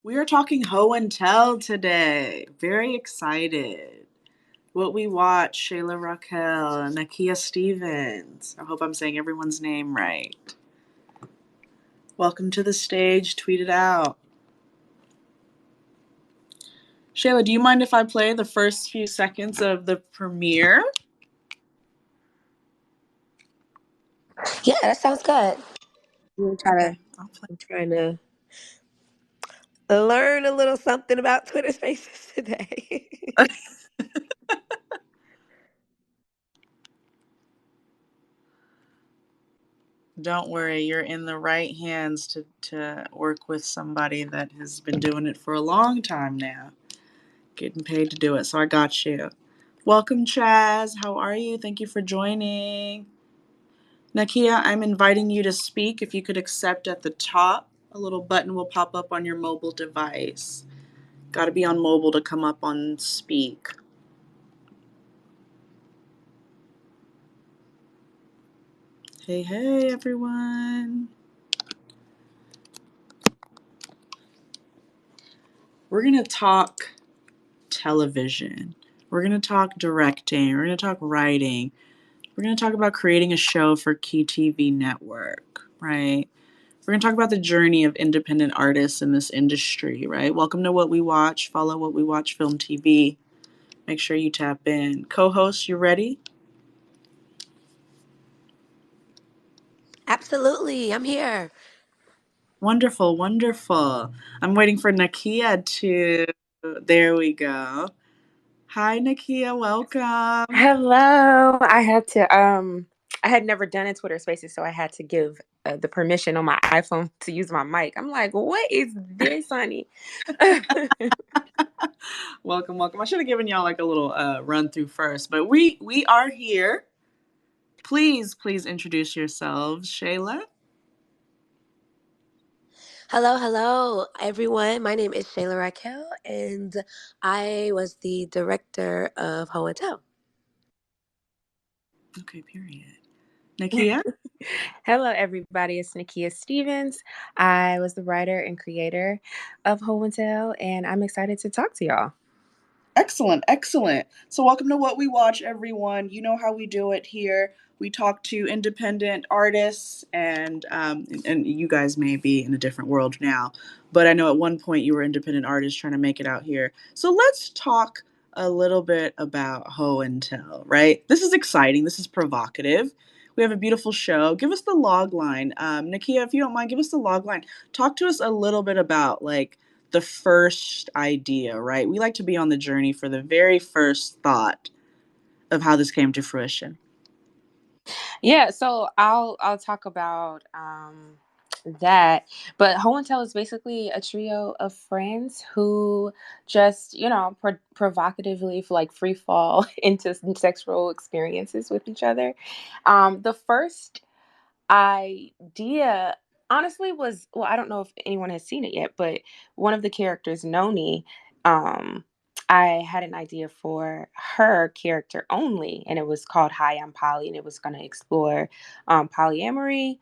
We are talking Ho and Tell today. Very excited. What we watch, Shayla Raquel, Nakia Stevens. I hope I'm saying everyone's name right. Welcome to the stage. Tweet it out. Shayla, do you mind if I play the first few seconds of the premiere? Yeah, that sounds good. Okay, I'll play. I'm trying to learn a little something about Twitter Spaces today. Don't worry, you're in the right hands to work with somebody that has been doing it for a long time now. Getting paid to do it, so I got you. Welcome, Chaz. How are you? Thank you for joining. Nakia, I'm inviting you to speak. If you could accept at the top, a little button will pop up on your mobile device. Got to be on mobile to come up on speak. Hey, hey, everyone. We're going to talk television. We're going to talk directing. We're going to talk writing. We're going to talk about creating a show for Key TV Network, right? We're going to talk about the journey of independent artists in this industry, right? Welcome to What We Watch. Follow What We Watch Film TV. Make sure you tap in. Co-host, you ready? Absolutely, I'm here. Wonderful, wonderful. I'm waiting for Nakia to. There we go. Hi, Nakia. Welcome. Hello. I had never done a Twitter Spaces, so I had to give the permission on my iPhone to use my mic. I'm like, what is this, honey? Welcome, welcome. I should have given y'all like a little run through first, but we are here. Please introduce yourselves, Shayla. Hello, everyone. My name is Shayla Raquel, and I was the director of Ho and Tell. Okay, period. Nakia. Hello, everybody. It's Nakia Stevens. I was the writer and creator of Heaux and I'm excited to talk to y'all. Excellent, excellent. So, welcome to What We Watch, everyone. You know how we do it here. We talk to independent artists, and you guys may be in a different world now, but I know at one point you were independent artists trying to make it out here. So let's talk a little bit about Ho and Tell, right? This is exciting. This is provocative. We have a beautiful show. Give us the log line, Nakia, if you don't mind. Give us the log line. Talk to us a little bit about the first idea, right? We like to be on the journey for the very first thought of how this came to fruition. Yeah, so I'll talk about that. But Ho and Tell is basically a trio of friends who just, provocatively like free fall into sexual experiences with each other. The first idea honestly was, well, I don't know if anyone has seen it yet, but one of the characters, Noni, um I had an idea for her character only, and it was called Hi, I'm Polly, and it was going to explore polyamory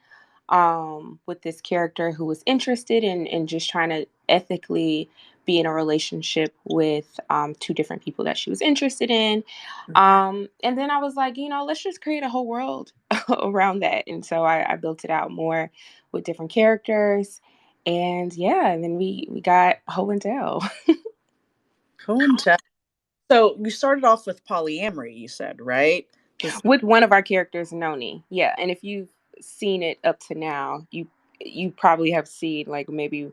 with this character who was interested in just trying to ethically be in a relationship with two different people that she was interested in. And then I was like, let's just create a whole world around that. And so I built it out more with different characters. And yeah, and then we got Ho and Tell. Ho and Tell. So you started off with polyamory, you said, right? This, With one of our characters, Noni. Yeah, and if you've seen it up to now, you probably have seen like maybe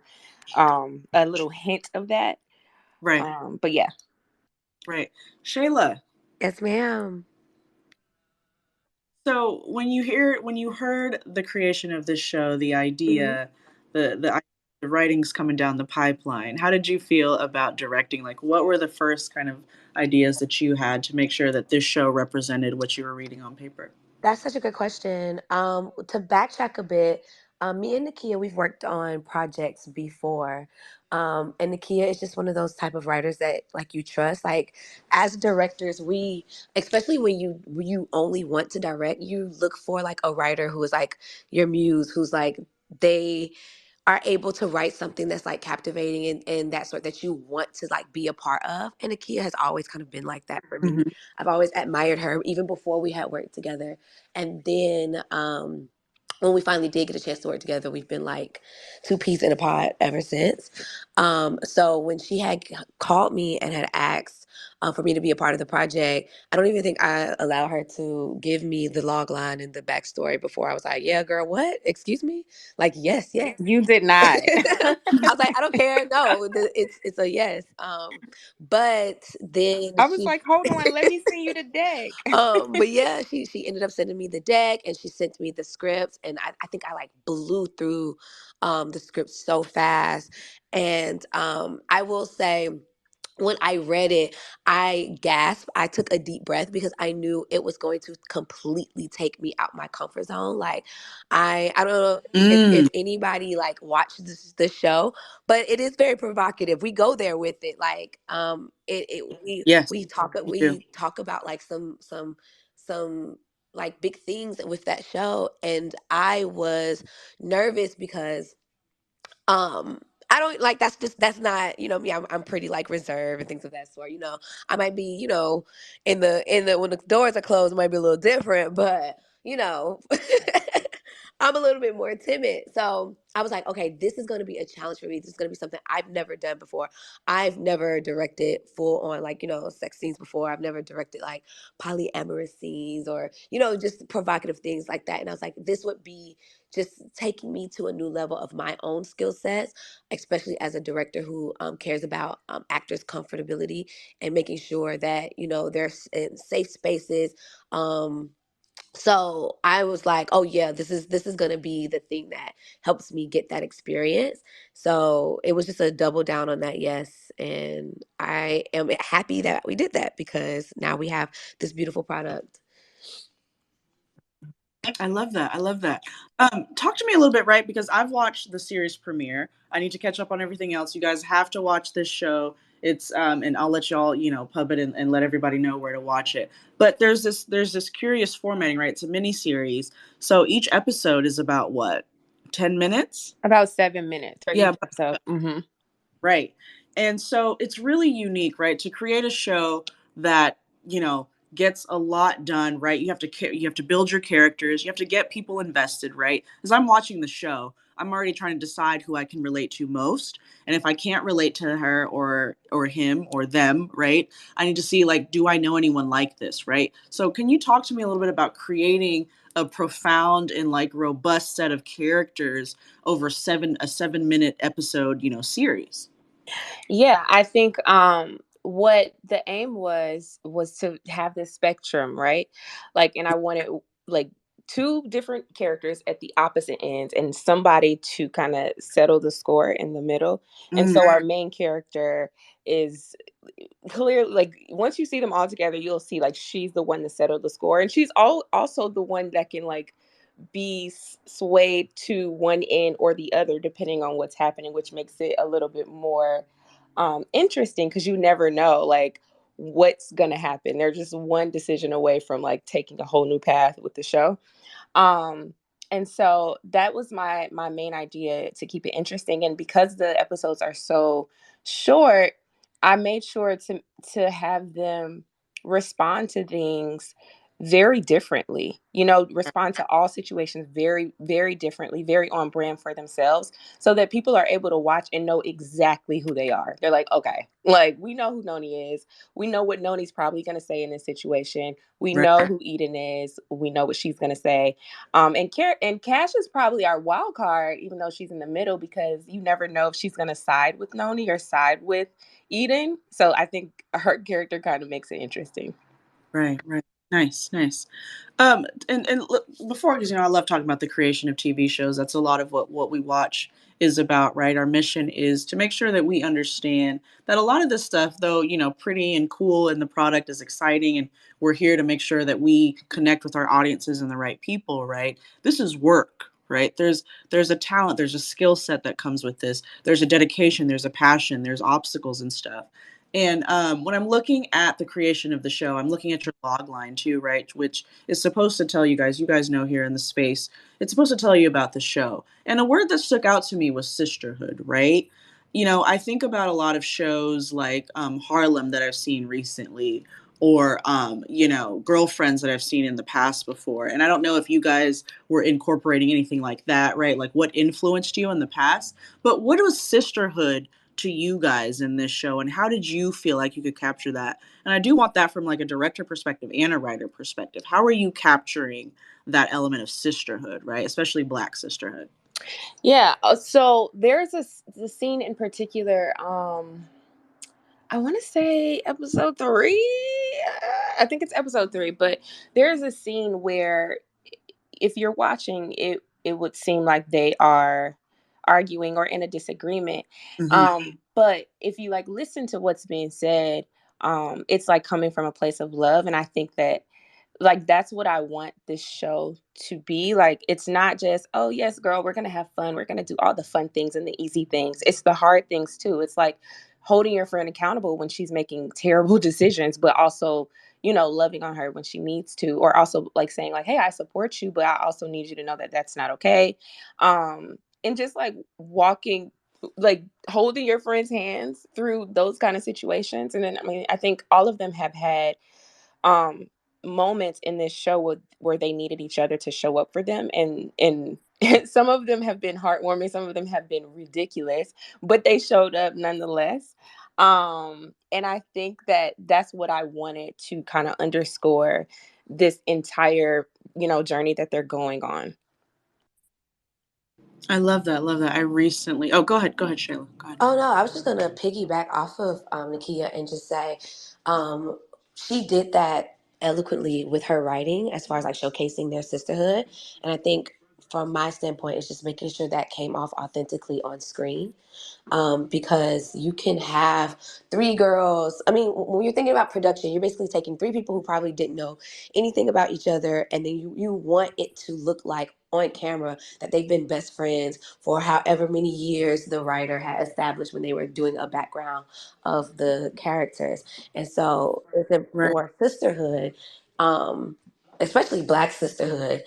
a little hint of that. right, But yeah. right. Shayla. Yes, ma'am. So when you heard the creation of this show, the hmm idea, the writings coming down the pipeline, how did you feel about directing? Like, what were the first kind of ideas that you had to make sure that this show represented what you were reading on paper? That's such a good question. To backtrack a bit, me and Nakia, we've worked on projects before. And Nakia is just one of those type of writers that like you trust. Like as directors, we, especially when you only want to direct, you look for like a writer who is like your muse, who's like they are able to write something that's like captivating and that sort that you want to like be a part of. And Akia has always kind of been like that for me. Mhm. I've always admired her even before we had worked together. And then when we finally did get a chance to work together, we've been like two peas in a pod ever since. So when she had called me and had asked for me to be a part of the project, I don't even think I allowed her to give me the log line and the backstory before I was like, yeah, girl, what? Excuse me? Like, yes, yes. You did not. I was like, I don't care. No, it's a yes. But then I was she like, hold on, let me send you the deck. but yeah, she ended up sending me the deck and she sent me the script and I think I like blew through the script so fast. And I will say when I read it, I gasped. I took a deep breath because I knew it was going to completely take me out my comfort zone. Like I don't know if Mm. anybody like watched this show, but it is very provocative. We go there with it. Like Yes, you do. we talk about like some like big things with that show, and I was nervous because um I don't like that's not me. I'm pretty like reserved and things of that sort. I might be in the when the doors are closed, it might be a little different, but I'm a little bit more timid. So I was like, okay, this is going to be a challenge for me. This is going to be something I've never done before. I've never directed full on like sex scenes before. I've never directed like polyamorous scenes or just provocative things like that. And I was like, this would be just taking me to a new level of my own skill sets, especially as a director who cares about actors' comfortability and making sure that they're in safe spaces. So I was like, oh yeah, this is gonna be the thing that helps me get that experience. So it was just a double down on that yes, and I am happy that we did that because now we have this beautiful product. I love that. I love that. Talk to me a little bit, right? Because I've watched the series premiere. I need to catch up on everything else. You guys have to watch this show. It's and I'll let y'all, pub it and let everybody know where to watch it. But there's this curious formatting, right? It's a mini series. So each episode is about what? 10 minutes? About 7 minutes for Yeah, each episode. Hmm. right. And so it's really unique, right? To create a show that, you know, gets a lot done, right? You have to build your characters, you have to get people invested, right? As I'm watching the show, I'm already trying to decide who I can relate to most. And if I can't relate to her or him or them, right? I need to see like do I know anyone like this, right? So can you talk to me a little bit about creating a profound and like robust set of characters over a 7-minute episode, series? Yeah, I think what the aim was to have this spectrum, right? Like, and I wanted like two different characters at the opposite ends and somebody to kind of settle the score in the middle. And Mm, so our main character is clearly like once you see them all together, you'll see like she's the one to settle the score, and she's also the one that can like be swayed to one end or the other depending on what's happening, which makes it a little bit more interesting because you never know like what's gonna happen. They're just one decision away from like taking a whole new path with the show. um and so that was my main idea, to keep it interesting, and because the episodes are so short, I made sure to have them respond to things very differently, respond to all situations very very differently, very on brand for themselves, so that people are able to watch and know exactly who they are. They're like, okay, like we know who Noni is, we know what Noni's probably going to say in this situation, we right, know who Eden is, we know what she's going to say. And Cash is probably our wild card, even though she's in the middle, because you never know if she's gonna side with Noni or side with Eden. So I think her character kind of makes it interesting. right, right. Nice, nice. And look, before, because I love talking about the creation of TV shows. That's a lot of what we watch is about, right? Our mission is to make sure that we understand that a lot of this stuff, though, pretty and cool, and the product is exciting, and we're here to make sure that we connect with our audiences and the right people, right? This is work, right? There's a talent, there's a skill set that comes with this. There's a dedication, there's a passion, there's obstacles and stuff. And when I'm looking at the creation of the show, I'm looking at your log line too, right? Which is supposed to tell you guys know here in the space, it's supposed to tell you about the show. And a word that stuck out to me was sisterhood, right? You know, I think about a lot of shows like Harlem that I've seen recently, or, you know, Girlfriends that I've seen in the past before. And I don't know if you guys were incorporating anything like that, right? Like what influenced you in the past. But what was sisterhood to you guys in this show, and how did you feel like you could capture that? And I do want that from like a director perspective and a writer perspective. How are you capturing that element of sisterhood, right? Especially Black sisterhood. Yeah. So there's the scene in particular. I want to say episode three. I think it's episode three, but there's a scene where if you're watching it, it would seem like they are arguing or in a disagreement. Hmm. But if you like listen to what's being said, it's like coming from a place of love, and I think that like that's what I want this show to be. Like it's not just, oh yes, girl, we're gonna have fun, we're gonna do all the fun things and the easy things. It's the hard things too. It's like holding your friend accountable when she's making terrible decisions, but also, you know, loving on her when she needs to, or also like saying like, hey, I support you, but I also need you to know that that's not okay. And just like walking, like holding your friend's hands through those kind of situations. And then I mean, I think all of them have had um moments in this show where they needed each other to show up for them, and some of them have been heartwarming, some of them have been ridiculous, but they showed up nonetheless. And I think that that's what I wanted to kind of underscore this entire, you know, journey that they're going on. I love that. Love that. I recently. Oh, go ahead, Shayla. Go ahead. Oh no, I was just gonna piggyback off of Nakia and just say, um, she did that eloquently with her writing as far as like showcasing their sisterhood. And I think from my standpoint, it's just making sure that came off authentically on screen, because you can have three girls. I mean, when you're thinking about production, you're basically taking three people who probably didn't know anything about each other, and then you want it to look like on camera that they've been best friends for however many years the writer had established when they were doing a background of the characters. And so, Right. for sisterhood, um, especially Black sisterhood,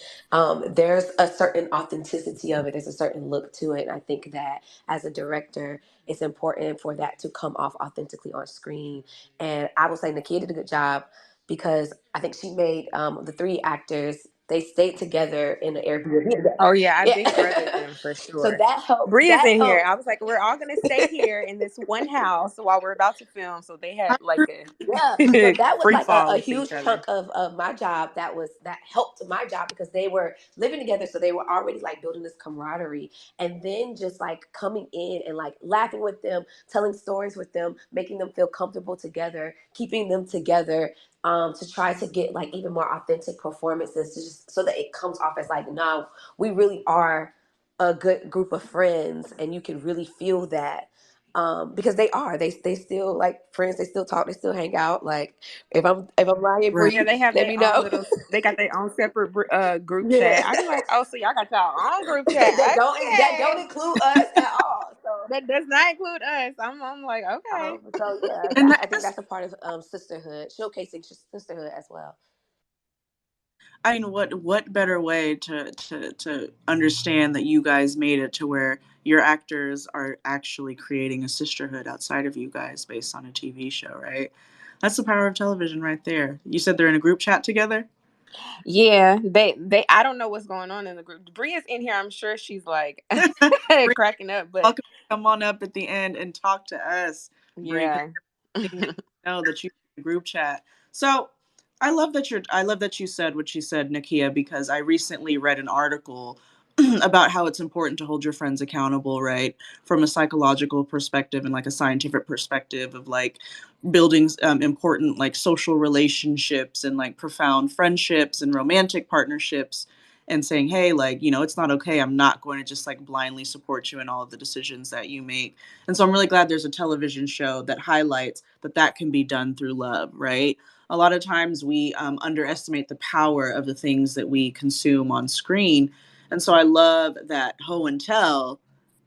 there's a certain authenticity of it. There's a certain look to it. And I think that as a director, it's important for that to come off authentically on screen. And I will say Nakia did a good job because I think she made the three actors, they stayed together in an Airbnb. Oh yeah, I big brothered Yeah. them for So sure. that helped. Bria's That in here. helped. I was like, we're all gonna stay here in this one house while we're about to film. So they had like Yeah, so a that was free like fall a with each huge other. perk of my job. That helped my job because they were living together, so they were already like building this camaraderie, and then just like coming in and like laughing with them, telling stories with them, making them feel comfortable together, keeping them together, to try to get like even more authentic performances, to just so that it comes off as like, no, we really are a good group of friends, and you can really feel that, because they still like friends, they still talk, they still hang out. Like if I'm lying, Right. Yeah, Bree, they have let their me own know. little. They got their own separate group Yeah. chat. I'd be like, oh, so y'all got y'all own group chat? that don't Okay, include us at all. So that does not include us. I'm like, okay. so yeah, And I think that's, that's a part of sisterhood, showcasing sisterhood as well. I mean, what better way to understand that you guys made it to where your actors are actually creating a sisterhood outside of you guys based on a TV show, right? That's the power of television right there. You said they're in a group chat together? Yeah, they. I don't know what's going on in the group. Bria's in here. I'm sure she's like Bree, cracking up. But welcome to come on up at the end and talk to us, Bree, because yeah. thing that you know that you group chat. So I love that you said what you said, Nakia, because I recently read an article about how it's important to hold your friends accountable, right? From a psychological perspective and like a scientific perspective of like building important like social relationships and like profound friendships and romantic partnerships, and saying, hey, like, you know, it's not okay. I'm not going to just like blindly support you in all of the decisions that you make. And so I'm really glad there's a television show that highlights that that can be done through love, right? A lot of times we underestimate the power of the things that we consume on screen. And so I love that Ho and Tell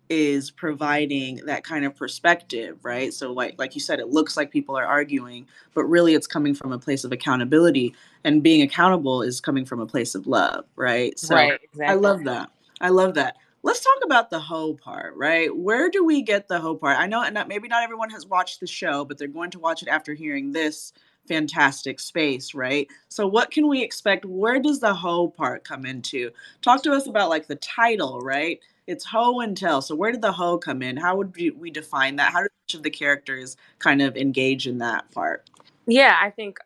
is providing that kind of perspective, right? So like you said, it looks like people are arguing, but really it's coming from a place of accountability, and being accountable is coming from a place of love, right? So Right, I exactly. love that. I love that. Let's talk about the hoe part, right? Where do we get the hoe part? I know, and maybe not everyone has watched the show, but they're going to watch it after hearing this fantastic space, right? So what can we expect? Where does the hoe part come into? Talk to us about like the title, right? It's Heaux and Tell. So where did the Heaux come in? How would we define that? How did each of the characters kind of engage in that part? Yeah, I think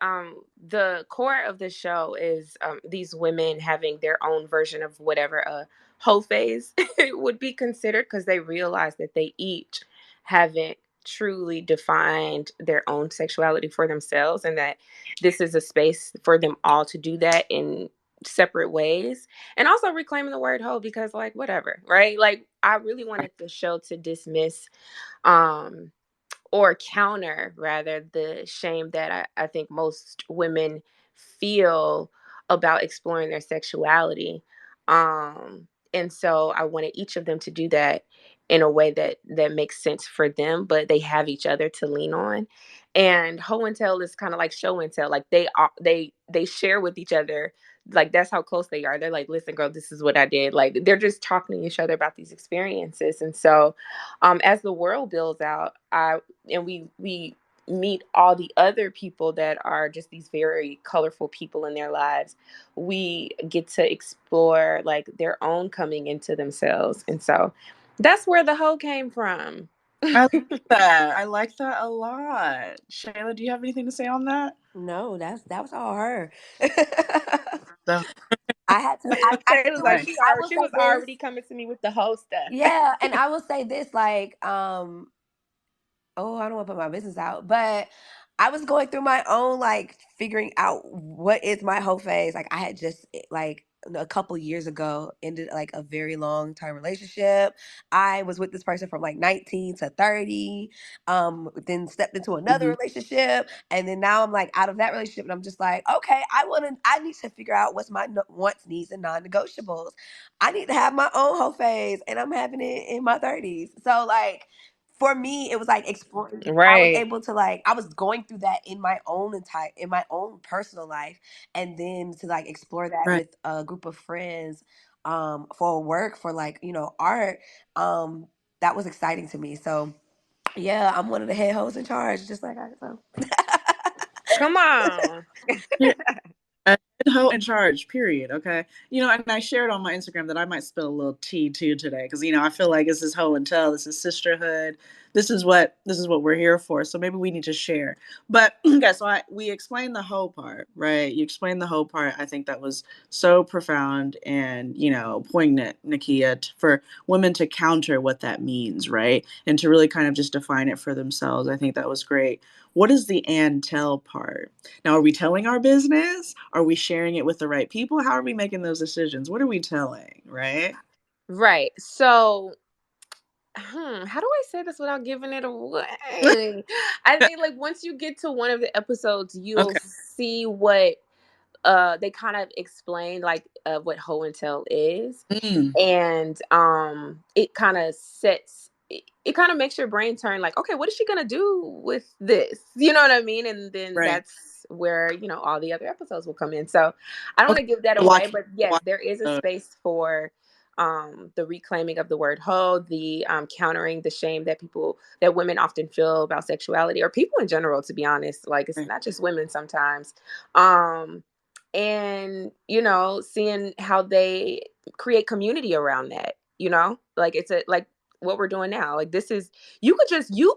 the core of the show is these women having their own version of whatever a whole phase would be considered, because they realize that they each haven't truly defined their own sexuality for themselves, and that this is a space for them all to do that in separate ways. And also reclaiming the word hoe, because like whatever, right? Like I really wanted the show to dismiss um or counter rather the shame that I think most women feel about exploring their sexuality. And so I wanted each of them to do that in a way that makes sense for them, but they have each other to lean on. And Ho and Tell is kind of like show and tell. Like they share with each other. Like that's how close they are. They're like, listen, girl, this is what I did. Like they're just talking to each other about these experiences. And so as the world builds out, we meet all the other people that are just these very colorful people in their lives, we get to explore like their own coming into themselves. And so that's where the hoe came from. I like that. I like that a lot. Shayla, do you have anything to say on that? No, that was all her. The- I had to. I Shayla's feel like like nice. I will she say was this. already coming to me with the hoe stuff. Yeah, and I will say this, like, oh, I don't want to put my business out, but I was going through my own like figuring out what is my whole phase. Like I had just like a couple years ago ended like a very long term relationship. I was with this person from like 19 to 30. Then stepped into another Mhm. relationship, and then now I'm like out of that relationship, and I'm just like, okay, I need to figure out what's my wants, needs, and non-negotiables. I need to have my own whole phase, and I'm having it in my 30s. So like for me, it was like exploring. I was Right. able to like I was going through that in my own in my own personal life, and then to like explore that Right. with a group of friends, for work, for like art, um, that was exciting to me. So yeah, I'm one of the head hoes in charge, just like I so. Come on. A head hoe in charge, period. Okay. And I shared on my Instagram that I might spill a little tea too today, because I feel like this is hoe and tell. This is sisterhood. This is what we're here for. So maybe we need to share. But okay, so we explained the hoe part, right? You explained the hoe part. I think that was so profound and poignant, Nakia, for women to counter what that means, right? And to really kind of just define it for themselves. I think that was great. What is the and tell part? Now, are we telling our business? Are we sharing it with the right people? How are we making those decisions? What are we telling, right? Right. So how do I say this without giving it away? I think like once you get to one of the episodes, you'll Okay. see what they kind of explain like what Ho and Tell is. Mm, And it kind of it kind of makes your brain turn like, okay, what is she gonna do with this? You know what I mean? And then right. that's where all the other episodes will come in. So I don't Okay. want to give that away, Watch. but yes, Watch. there is a Uh, space for the reclaiming of the word hoe, the countering the shame that women often feel about sexuality, or people in general, to be honest. Like it's right. not just women sometimes. um and seeing how they create community around that, like it's a like what we're doing now. Like this is you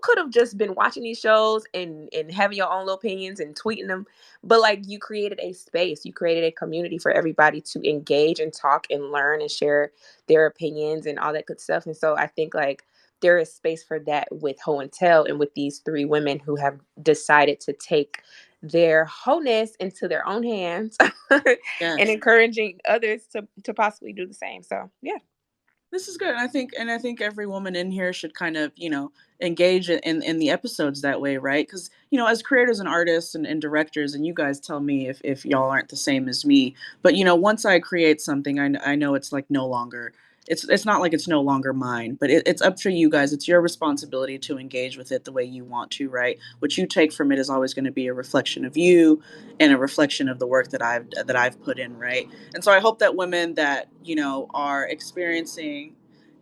could have just been watching these shows and having your own little opinions and tweeting them, but like you created a space, you created a community for everybody to engage and talk and learn and share their opinions and all that good stuff. And so I think like there is space for that with Ho and Tell, and with these three women who have decided to take their wholeness into their own hands and Yes. encouraging others to possibly do the same. So yeah. This is good. And I think every woman in here should kind of, engage in the episodes that way, right? Because, as creators and artists and directors, and you guys tell me if y'all aren't the same as me, but once I create something, I know it's like no longer it's not like it's no longer mine, but it's up to you guys. It's your responsibility to engage with it the way you want to, right? What you take from it is always going to be a reflection of you and a reflection of the work that I've put in, right? And so I hope that women that, are experiencing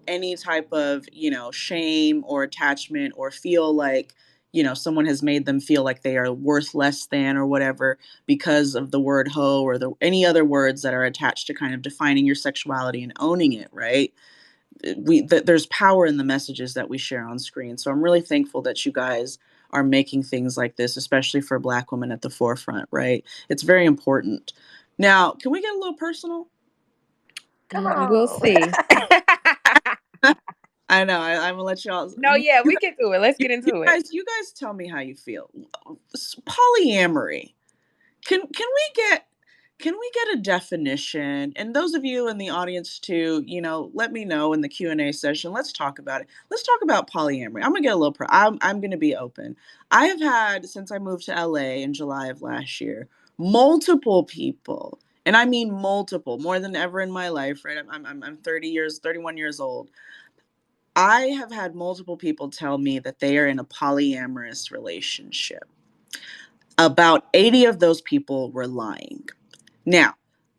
any type of, shame or attachment, or feel like, someone has made them feel like they are worth less than or whatever because of the word hoe, or any other words that are attached to kind of defining your sexuality and owning it, right? There's power in the messages that we share on screen. So I'm really thankful that you guys are making things like this, especially for Black women, at the forefront, right? It's very important. Now, can we get a little personal? Come We'll on. see. I know. I'm gonna let y'all. No, yeah, we can do it. Let's You, get you into it. guys, you guys, tell me how you feel. Polyamory. Can we get a definition? And those of you in the audience too, let me know in the Q&A session. Let's talk about it. Let's talk about polyamory. I'm gonna get a little I'm gonna be open. I have had, since I moved to LA in July of last year, multiple people, and I mean multiple, more than ever in my life, right? I'm 31 years old. I have had multiple people tell me that they are in a polyamorous relationship. About 80 of those people were lying. Now,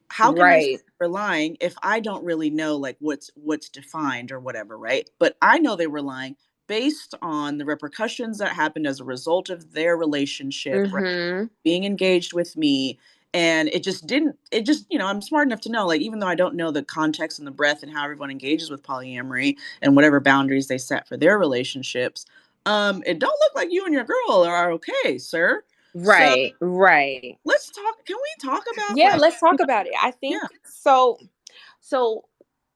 how can I say Right. they were lying if I don't really know like what's defined or whatever, right? But I know they were lying based on the repercussions that happened as a result of their relationship, right? Mm-hmm. Being engaged with me. And I'm smart enough to know, like, even though I don't know the context and the breadth and how everyone engages with polyamory and whatever boundaries they set for their relationships, it don't look like you and your girl are okay, sir. So Right. Right. let's talk. Can we talk about, Yeah, like, let's you talk know, about it. I yeah. think so. So,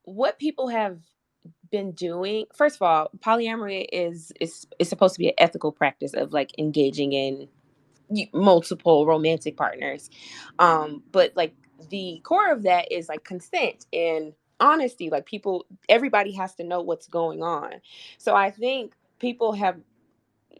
what people have been doing, first of all, polyamory is supposed to be an ethical practice of like engaging in multiple romantic partners. But like the core of that is like consent and honesty. Like everybody has to know what's going on. So I think people have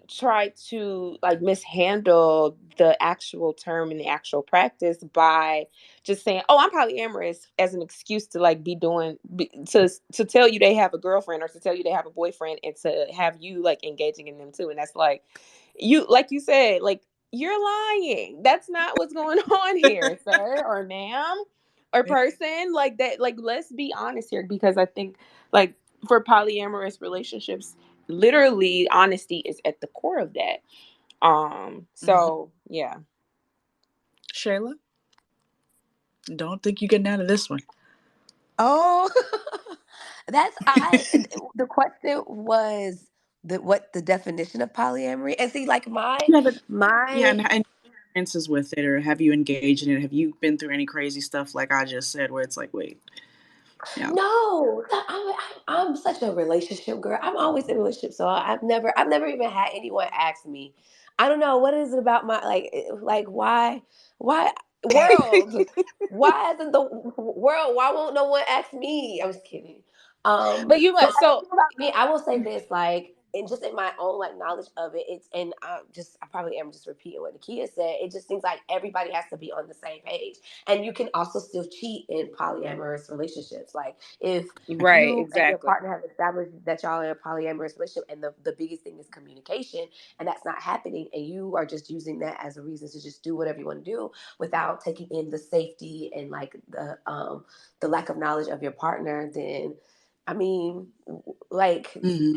try to like mishandle the actual term and the actual practice by just saying, "Oh, I'm polyamorous" as an excuse to like to tell you they have a girlfriend or to tell you they have a boyfriend and to have you like engaging in them too. And that's like you said, like you're lying. That's not what's going on here, sir or ma'am or person. Like that. Like let's be honest here because I think like for polyamorous relationships literally honesty is at the core of that. Mhm. So yeah. Shayla, don't think you're getting out of this one. Oh, that's I. The question was what the definition of polyamory, and see, like Yeah, but yeah, my and experiences with it, or have you engaged in it? Have you been through any crazy stuff like I just said, where it's like, wait, yeah. No, I'm such a relationship girl. I'm always in a relationship, so I've never even had anyone ask me. I don't know what is it about my like why world why isn't the world why won't no one ask me? I'm just kidding. But you But must so about me, I will say this like. And just in my own like knowledge of it, it's and I probably am just repeating what Nakia said. It just seems like everybody has to be on the same page, and you can also still cheat in polyamorous relationships. Like if right, you and your exactly. partner have established that y'all are in a polyamorous relationship and the biggest thing is communication and that's not happening and you are just using that as a reason to just do whatever you want to do without taking in the safety and like the lack of knowledge of your partner, then I mean like Hmm.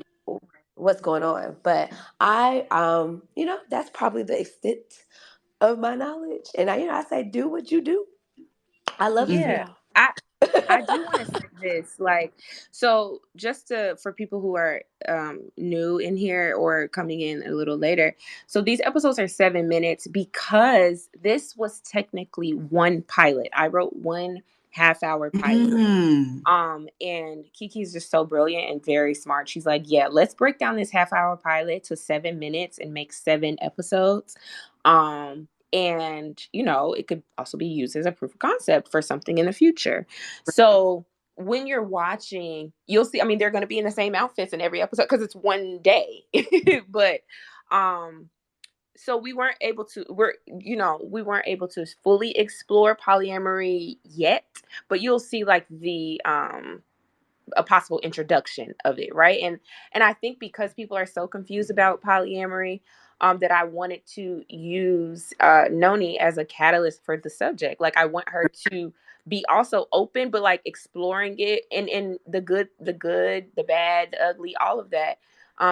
what's going on. But I that's probably the extent of my knowledge. And I say do what you do. I love you for Hmm. Yeah. I do want to say this, like, so just to for people who are new in here or coming in a little later. So these episodes are 7 minutes because this was technically one pilot. I wrote 1 half-hour pilot. Mm. And Kiki's just so brilliant and very smart. She's like, yeah, let's break down this half-hour pilot to 7 minutes and make 7 episodes. And it could also be used as a proof of concept for something in the future. So when you're watching, you'll see, I mean, they're going to be in the same outfits in every episode because it's one day. But um so we weren't able to fully explore polyamory yet, but you'll see like a possible introduction of it, right? And I think because people are so confused about polyamory, that I wanted to use Noni as a catalyst for the subject. Like I want her to be also open, but like exploring it in the good, the bad, the ugly, all of that.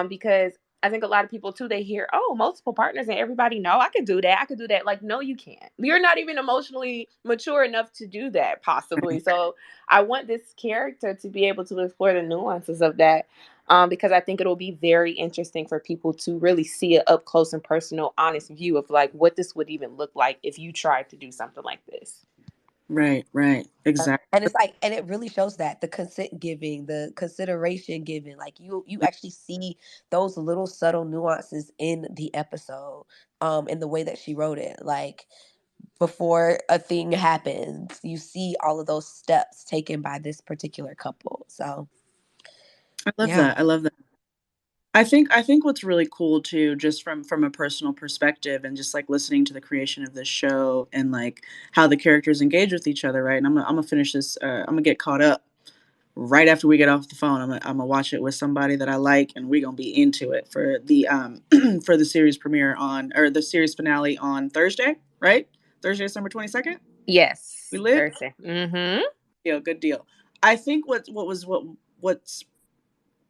Because I think a lot of people too, they hear, oh, multiple partners and everybody know I could do that. I could do that. Like, no, you can't. You're not even emotionally mature enough to do that, possibly. So I want this character to be able to explore the nuances of that. Because I think it'll be very interesting for people to really see an up close and personal, honest view of like what this would even look like if you tried to do something like this. Right, right. Exactly. And it's like, and it really shows that the consent giving, the consideration given, like you actually see those little subtle nuances in the episode, in the way that she wrote it. Like before a thing happens, you see all of those steps taken by this particular couple. So I love yeah. that. I love that. I think what's really cool too, just from a personal perspective, and just like listening to the creation of this show and like how the characters engage with each other, right? And I'm gonna finish this. I'm gonna get caught up right after we get off the phone. I'm gonna watch it with somebody that I like, and we're gonna be into it for the for the series premiere on, or the series finale on Thursday, right? Thursday, December 22nd. We Yes, lit. Thursday. Mm-hmm. Yeah, good deal. I think what's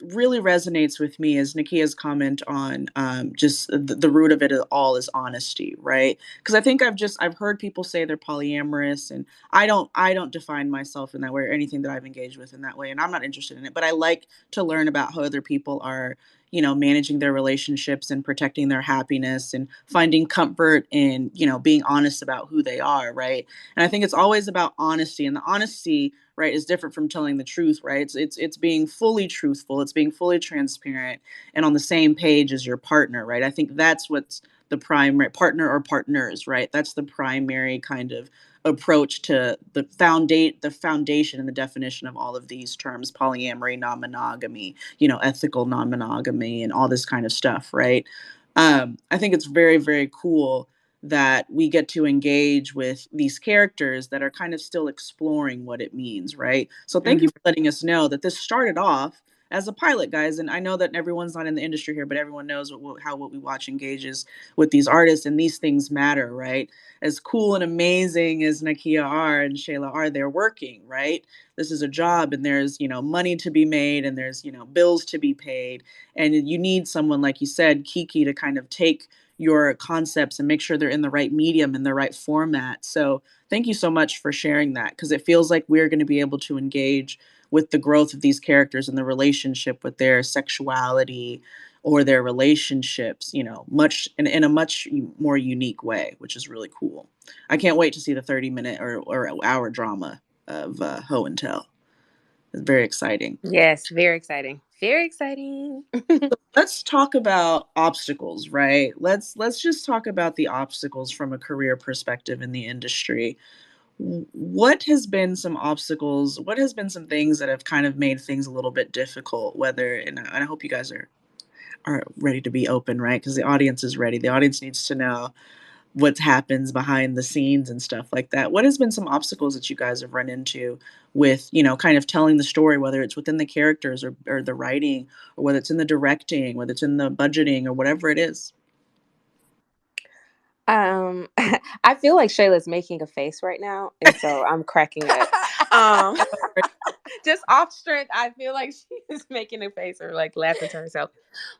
really resonates with me is Nikia's comment on just the root of it all is honesty, right? Because I think I've heard people say they're polyamorous, and I don't define myself in that way or anything that I've engaged with in that way, and I'm not interested in it. But I like to learn about how other people are, managing their relationships and protecting their happiness and finding comfort in, being honest about who they are, right? And I think it's always about honesty, and the honesty, right, is different from telling the truth, right? It's being fully truthful, it's being fully transparent and on the same page as your partner, right? I think that's what's the primary partner or partners, right? That's the primary kind of approach to the foundation and the definition of all of these terms: polyamory, non-monogamy, ethical non-monogamy, and all this kind of stuff, right? I think it's very, very cool that we get to engage with these characters that are kind of still exploring what it means, right? So thank Mm-hmm. you for letting us know that this started off as a pilot, guys. And I know that everyone's not in the industry here, but everyone knows how what we watch engages with these artists, and these things matter, right? As cool and amazing as Nakia are and Shayla are, they're working, right? This is a job, and there's, money to be made, and there's, bills to be paid. And you need someone, like you said, Kiki, to kind of take your concepts and make sure they're in the right medium and the right format. So thank you so much for sharing that, because it feels like we're going to be able to engage with the growth of these characters and the relationship with their sexuality or their relationships, much in a much more unique way, which is really cool. I can't wait to see the 30-minute or hour drama of Ho and Tell. It's very exciting. Yes, very exciting. Very exciting. Let's talk about obstacles, right? Let's just talk about the obstacles from a career perspective in the industry. What has been some obstacles? What has been some things that have kind of made things a little bit difficult? Whether, and I hope you guys are ready to be open, right? Because the audience is ready. The audience needs to know what happens behind the scenes and stuff like that. What has been some obstacles that you guys have run into with, kind of telling the story, whether it's within the characters or the writing, or whether it's in the directing, whether it's in the budgeting, or whatever it is? I feel like Shayla's making a face right now, and so I'm cracking up. Um, just off strength, I feel like she is making a face or like laughing to herself.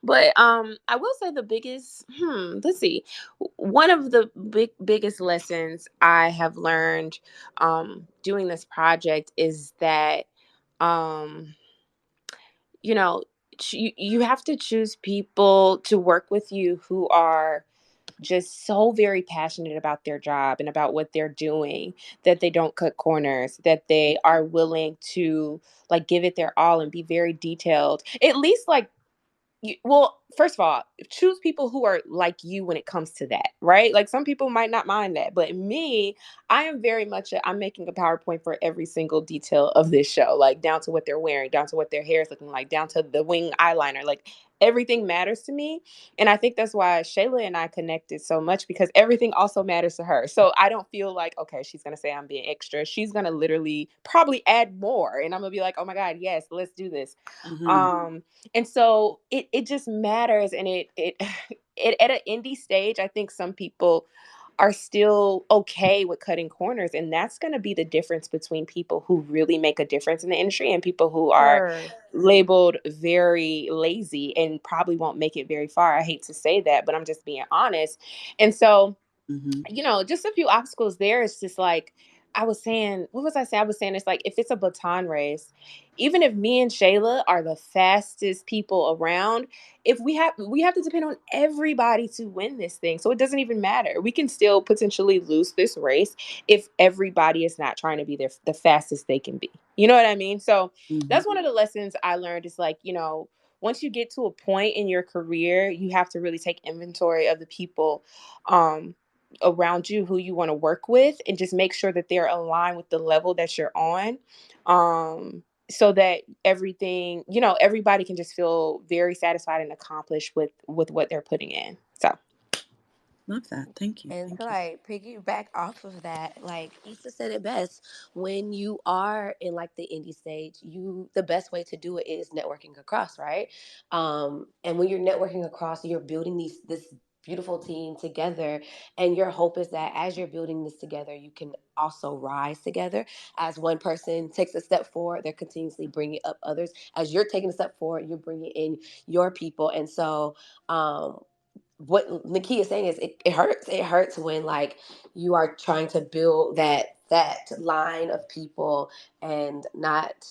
But I will say the biggest, let's see, one of the biggest lessons I have learned doing this project is that um you know you have to choose people to work with you who are just so very passionate about their job and about what they're doing, that they don't cut corners, that they are willing to like give it their all and be very detailed, at least like well, first of all, choose people who are like you when it comes to that, right? Like some people might not mind that, but me, I am very much I'm making a PowerPoint for every single detail of this show, like down to what they're wearing, down to what their hair is looking like, down to the wing eyeliner, like everything matters to me. And I think that's why Shayla and I connected so much, because everything also matters to her. So I don't feel like, okay, she's going to say I'm being extra. She's going to literally probably add more. And I'm going to be like, oh my God, yes, let's do this. Mm-hmm. And so it just matters. And it at an indie stage, I think some people are still okay with cutting corners, and that's going to be the difference between people who really make a difference in the industry and people who are Sure. labeled very lazy and probably won't make it very far. I hate to say that, but I'm just being honest. And so, Mm-hmm. just a few obstacles there. It's just like I was saying, what was I saying? I was saying it's like if it's a baton race, even if me and Shayla are the fastest people around, if we have to depend on everybody to win this thing. So it doesn't even matter. We can still potentially lose this race if everybody is not trying to be the fastest they can be. You know what I mean? So Mm-hmm. that's one of the lessons I learned is like, once you get to a point in your career, you have to really take inventory of the people um around you who you want to work with, and just make sure that they're aligned with the level that you're on, so that everybody can just feel very satisfied and accomplished with what they're putting in. So Love that. Thank you. And to Thank you. like piggyback off of that, like Issa said it best, when you are in like the indie stage, the best way to do it is networking across, right? And when you're networking across, you're building this beautiful team together, and your hope is that as you're building this together, you can also rise together. As one person takes a step forward, they're continuously bringing up others. As you're taking a step forward, you're bringing in your people, and so what Nakia is saying is it hurts. It hurts when like you are trying to build that line of people, and not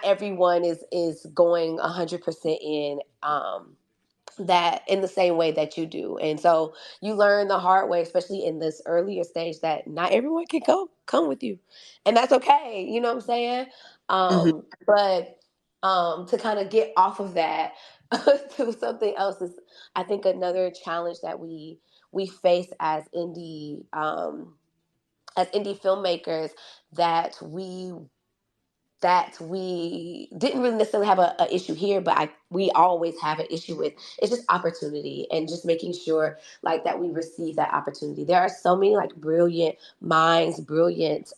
everyone is going 100% in that in the same way that you do. And so you learn the hard way, especially in this earlier stage, that not everyone can come with you. And that's okay. You know what I'm saying? Mm-hmm. But to kind of get off of that to something else is, I think, another challenge that we face as indie filmmakers, that we didn't really necessarily have a issue here, but we always have an issue with. It's just opportunity, and just making sure like that we receive that opportunity. There are so many like brilliant minds, brilliant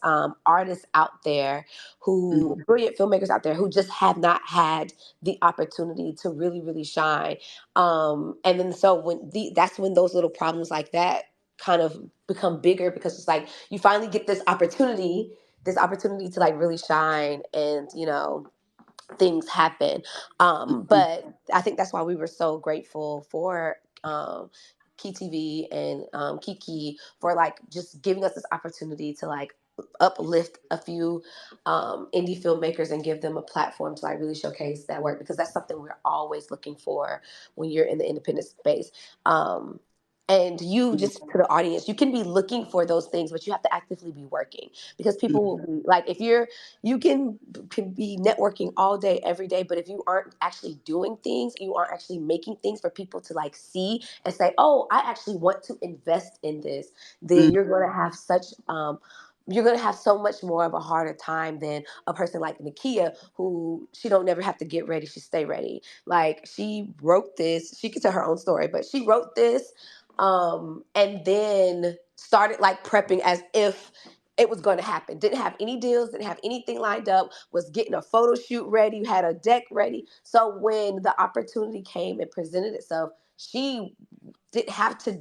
artists out there, Mm-hmm. brilliant filmmakers out there who just have not had the opportunity to really, really shine. And then so that's when those little problems like that kind of become bigger, because it's like you finally get this opportunity to like really shine, and things happen. But I think that's why we were so grateful for KTV and Kiki for like just giving us this opportunity to like uplift a few indie filmmakers and give them a platform to like really showcase that work, because that's something we're always looking for when you're in the independent space. And you, just to the audience, you can be looking for those things, but you have to actively be working, because people will be like, if you can be networking all day every day, but if you aren't actually doing things, you aren't actually making things for people to like see and say, oh, I actually want to invest in this, then Mm-hmm. you're gonna have so much more of a harder time than a person like Nakia, who she don't never have to get ready, she stay ready. Like, she wrote this, she could tell her own story, but she wrote this, and then started like prepping as if it was going to happen. Didn't have any deals, didn't have anything lined up, was getting a photo shoot ready, had a deck ready. So when the opportunity came and presented itself, she didn't have to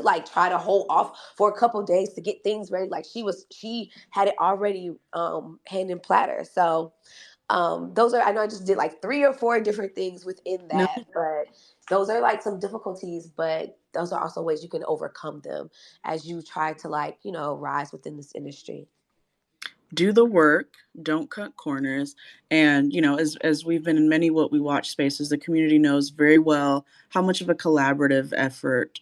like try to hold off for a couple days to get things ready. Like, she had it already hand in platter. So those are, I know I just did like 3 or 4 different things within No, that, but those are like some difficulties, but those are also ways you can overcome them as you try to like, rise within this industry. do the work, don't cut corners. And as we've been in many what we watch spaces, the community knows very well how much of a collaborative effort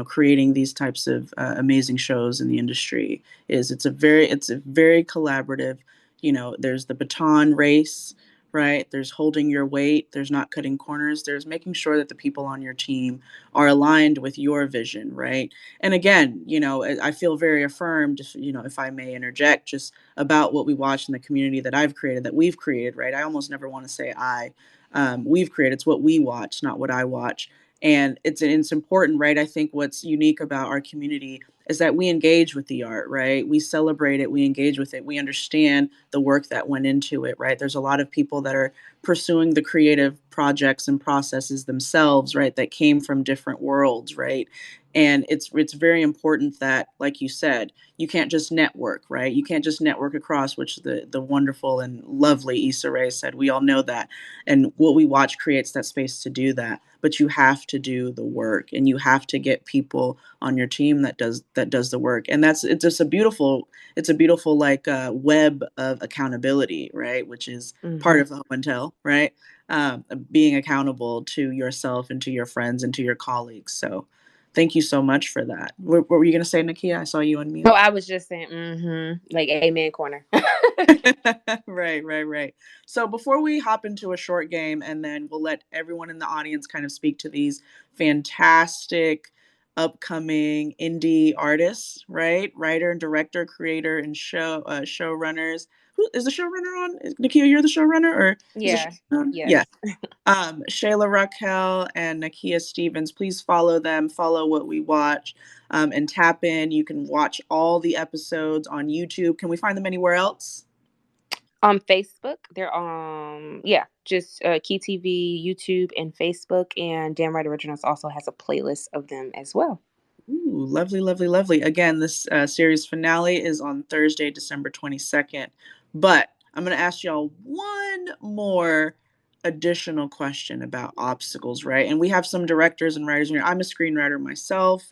creating these types of amazing shows in the industry is. It's a very collaborative. There's the baton race, right? There's holding your weight, there's not cutting corners, there's making sure that the people on your team are aligned with your vision, right? And again, I feel very affirmed, if I may interject, just about what we watch in the community that I've created, that we've created, right? I almost never want to say I. we've created. It's what we watch, not what I watch. And it's important, right? I think what's unique about our community is that we engage with the art, right? We celebrate it, we engage with it, we understand the work that went into it, right? There's a lot of people that are pursuing the creative projects and processes themselves, right? That came from different worlds, right? And it's very important that, like you said, you can't just network, right? You can't just network across, which the wonderful and lovely Issa Rae said. We all know that, and what we watch creates that space to do that. But you have to do the work, and you have to get people on your team that does the work, and it's just a beautiful like web of accountability, right? Which is part Mm-hmm. of the Hope and Tell, right? Being accountable to yourself and to your friends and to your colleagues. So thank you so much for that. What were you going to say, Nakia? I saw you So unmute. I was just saying, mm-hmm, like amen corner. Right, right, right. So before we hop into a short game, and then we'll let everyone in the audience kind of speak to these fantastic upcoming indie artists, right? Writer and director, creator, and showrunners. Who is the showrunner on? Nakia, you're the showrunner, or is the Yeah. showrunner on? Yeah. Yes. Shayla Raquel and Nakia Stevens, please follow them, follow what we watch, and tap in. You can watch all the episodes on YouTube. Can we find them anywhere else? On Facebook, they're yeah, just Key TV, YouTube, and Facebook, and Damn Right Originals also has a playlist of them as well. Ooh, lovely, lovely, lovely. Again, this series finale is on Thursday, December 22nd. But I'm going to ask y'all one more additional question about obstacles, right? And we have some directors and writers here. I'm a screenwriter myself,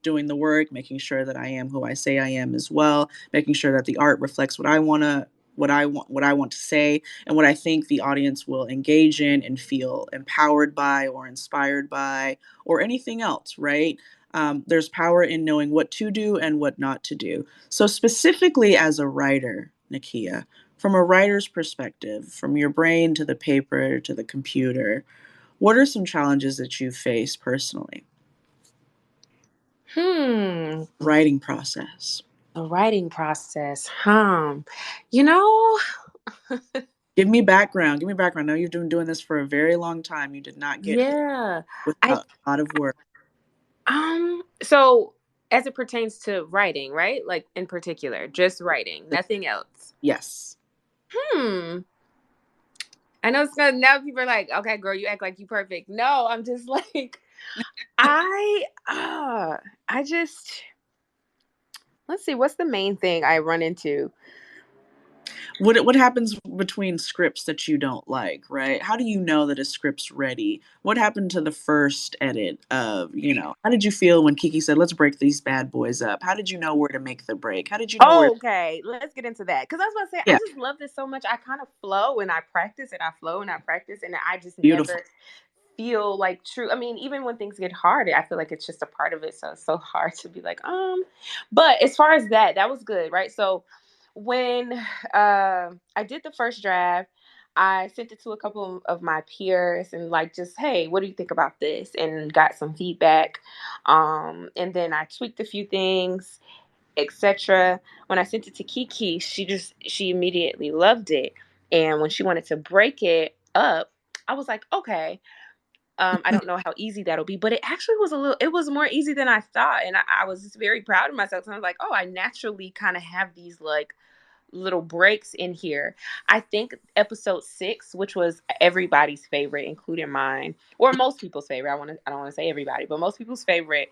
doing the work, making sure that I am who I say I am as well, making sure that the art reflects what I want to say, and what I think the audience will engage in and feel empowered by or inspired by or anything else, right? There's power in knowing what to do and what not to do. So, specifically as a writer, Nakia, from a writer's perspective, from your brain to the paper to the computer, what are some challenges that you face personally? Hmm. Writing process. The writing process. You know, Give me background. Give me background. I know you've been doing this for a very long time. You did not get here yeah. I without a lot of work. so as it pertains to writing, right? Like in particular, just writing, nothing else. Yes. Hmm. I know it's gonna now people are like, okay, girl, you act like you perfect. No, I'm just like I I just let's see, what's the main thing I run into? What happens between scripts that you don't like, right? How do you know that a script's ready? What happened to the first edit how did you feel when Kiki said, let's break these bad boys up? How did you know where to make the break? How did you know where? Oh, okay, let's get into that. Because I was about to say, I Yeah, just love this so much. I kind of flow and I practice and I flow and I practice and I just beautiful. never feel like true. I mean, even when things get hard, I feel like it's just a part of it. So it's so hard to be like. But as far as that was good, right? So when I did the first draft, I sent it to a couple of my peers and like just, hey, what do you think about this? And got some feedback. And then I tweaked a few things, etc. When I sent it to Kiki, she immediately loved it. And when she wanted to break it up, I was like, okay, I don't know how easy that'll be, but it actually was it was more easy than I thought. And I was just very proud of myself. So I was like, oh, I naturally kind of have these like little breaks in here. I think episode 6, which was everybody's favorite, including mine, or most people's favorite. I don't want to say everybody, but most people's favorite.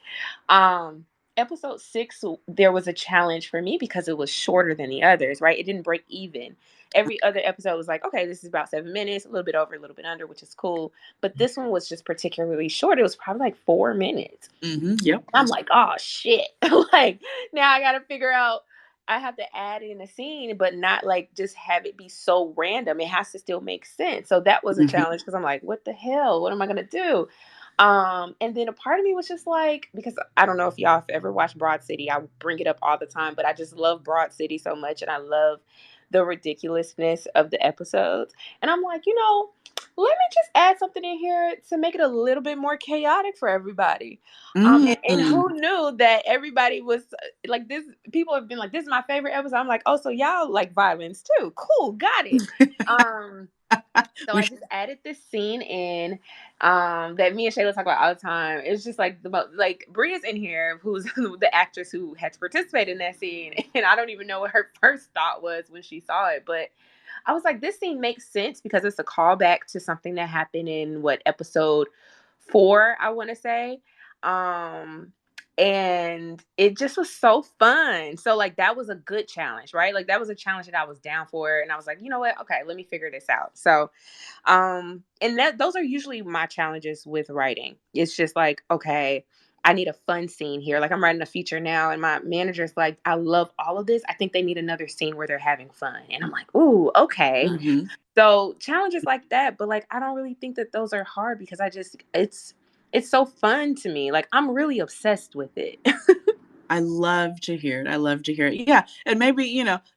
Um, Episode 6, there was a challenge for me because it was shorter than the others, right? It didn't break even. Every other episode was like, okay, this is about 7 minutes, a little bit over, a little bit under, which is cool. But this one was just particularly short. It was probably like 4 minutes. Yep. I'm like, oh shit. Like now I gotta figure out I have to add in a scene, but not like just have it be so random. It has to still make sense. So that was a Hmm. challenge because I'm like, what the hell? What am I gonna do? And then a part of me was just like, because I don't know if y'all have ever watched Broad City. I bring it up all the time, but I just love Broad City so much and I love the ridiculousness of the episodes. And I'm like, let me just add something in here to make it a little bit more chaotic for everybody. And Mm. who knew that everybody was like this? People have been like, "This is my favorite episode." I'm like, "Oh, so y'all like violence too? Cool, got it." Um, So We I should, just added this scene in that me and Shayla talk about all the time. It's just like the most, like Bria's in here, who's the actress who had to participate in that scene, and I don't even know what her first thought was when she saw it, but I was like, this scene makes sense because it's a callback to something that happened in what episode 4, I want to say. Um, and it just was so fun. So like that was a good challenge, right? Like that was a challenge that I was down for, and I was like, you know what? Okay, let me figure this out. So and that those are usually my challenges with writing. It's just like, okay, I need a fun scene here. Like I'm writing a feature now and my manager's like, I love all of this. I think they need another scene where they're having fun. And I'm like, ooh, okay. Mhm. So challenges like that, but like I don't really think that those are hard because I just it's so fun to me. Like I'm really obsessed with it. I love to hear it. I love to hear it. Yeah, and maybe,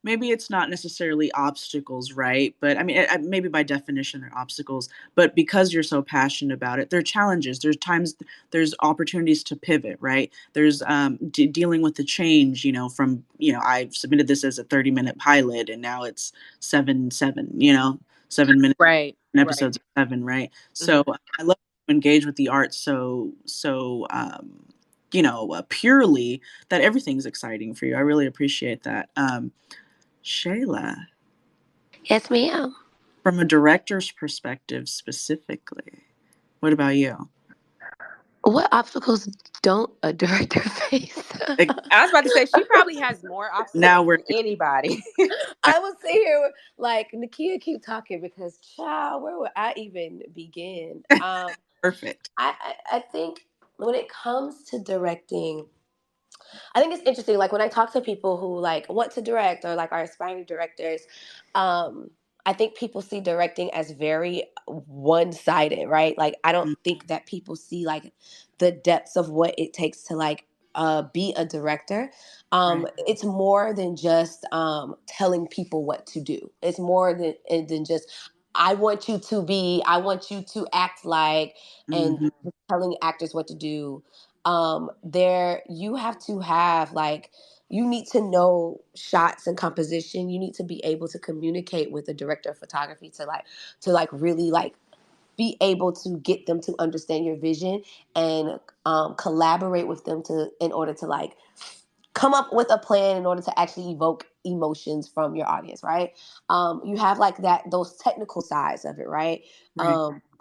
maybe it's not necessarily obstacles, right? But I mean, maybe by definition they're obstacles, but because you're so passionate about it, they're challenges. There's times, there's opportunities to pivot, right? There's dealing with the change, from, I've submitted this as a 30-minute pilot and now it's 7, 7 minutes Right. Right. episodes of 7, right? So Mhm. I love to engage with the art purely, that everything's exciting for you. I really appreciate that. Shayla, Yes, ma'am. from a director's perspective specifically, what about you? What obstacles don't a director face? Like, I was about to say she probably has more now obstacles we're than anybody. I will sit here like Nakia keep talking because child, where would I even begin? perfect. I think when it comes to directing, I think it's interesting. Like when I talk to people who like want to direct or like are aspiring directors, um, I think people see directing as very one sided, right? Like I don't Mm, think that people see like the depths of what it takes to like be a director. right. It's more than just telling people what to do. It's more than just I want you to act like, and Hmm. telling actors what to do. There you have to have like you need to know shots and composition. You need to be able to communicate with the director of photography to really like be able to get them to understand your vision and collaborate with them to in order to like come up with a plan in order to actually evoke emotions from your audience, right? You have like that those technical sides of it, right? Right.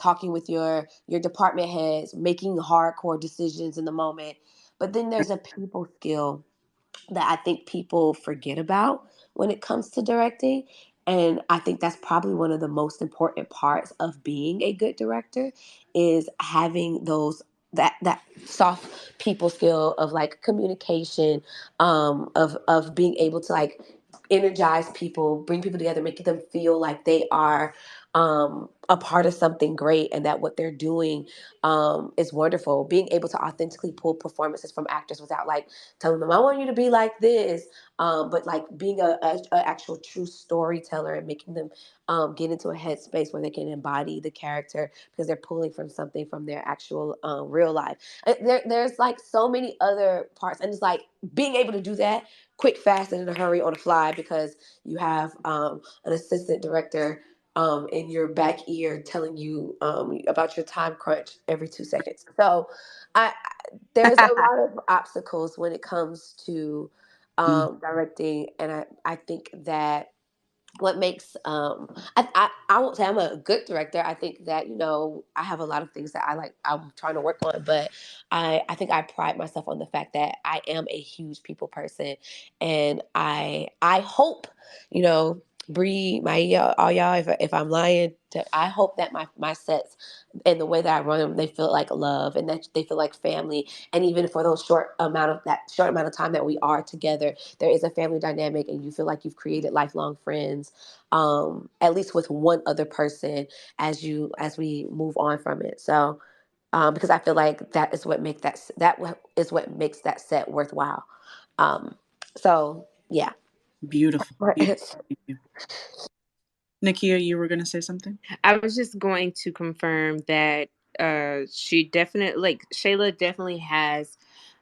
Talking with your department heads, making hardcore decisions in the moment. But then Right. there's a people skill that I think people forget about when it comes to directing. And I think that's probably one of the most important parts of being a good director is having those that soft people skill of like communication, of being able to like energize people, bring people together, making them feel like they are a part of something great and that what they're doing is wonderful. Being able to authentically pull performances from actors without like telling them, I want you to be like this. But like being a actual true storyteller and making them get into a headspace where they can embody the character because they're pulling from something from their actual real life. There's like so many other parts. And it's like being able to do that quick, fast, and in a hurry on the fly because you have an assistant director in your back ear telling you about your time crunch every 2 seconds. So I, there's a lot of obstacles when it comes to Mm. directing, and I think that what makes I won't say I'm a good director. I think that I have a lot of things that I'm trying to work on, but I think I pride myself on the fact that I am a huge people person, and I hope you know Bree, all y'all, if I'm lying, I hope that my sets and the way that I run them, they feel like love and that they feel like family. And even for those short amount of time that we are together, there is a family dynamic, and you feel like you've created lifelong friends, at least with one other person as we move on from it. So, because I feel like that is what is what makes that set worthwhile. So yeah. Beautiful. Beautiful. Thank you. Nikia, you were going to say something? I was just going to confirm that she definitely, like Shayla definitely has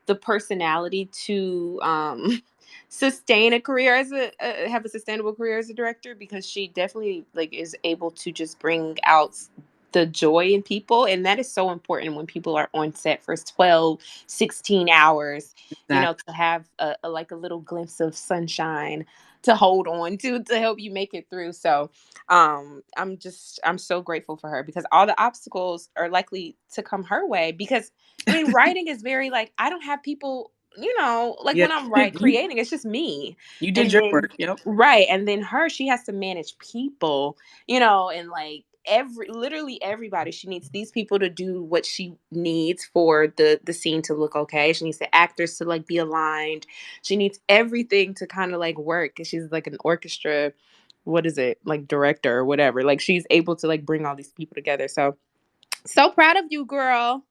the personality to sustain a career as have a sustainable career as a director, because she definitely like is able to just bring out the joy in people, and that is so important when people are on set for 12, 16 hours, you know, Exactly. to have a like a little glimpse of sunshine to hold on to help you make it through. So I'm so grateful for her, because all the obstacles are likely to come her way, because I mean, writing is very like, I don't have people, you know, like Yeah. when I'm You creating, it's just me. you did And your then, work. Yep. right. And then her, she has to manage people, you know, and like literally everybody. She needs these people to do what she needs for the scene to look okay. She needs the actors to like be aligned. She needs everything to kind of like work. She's like an orchestra, what is it, like director or whatever. Like she's able to like bring all these people together. So so proud of you, girl.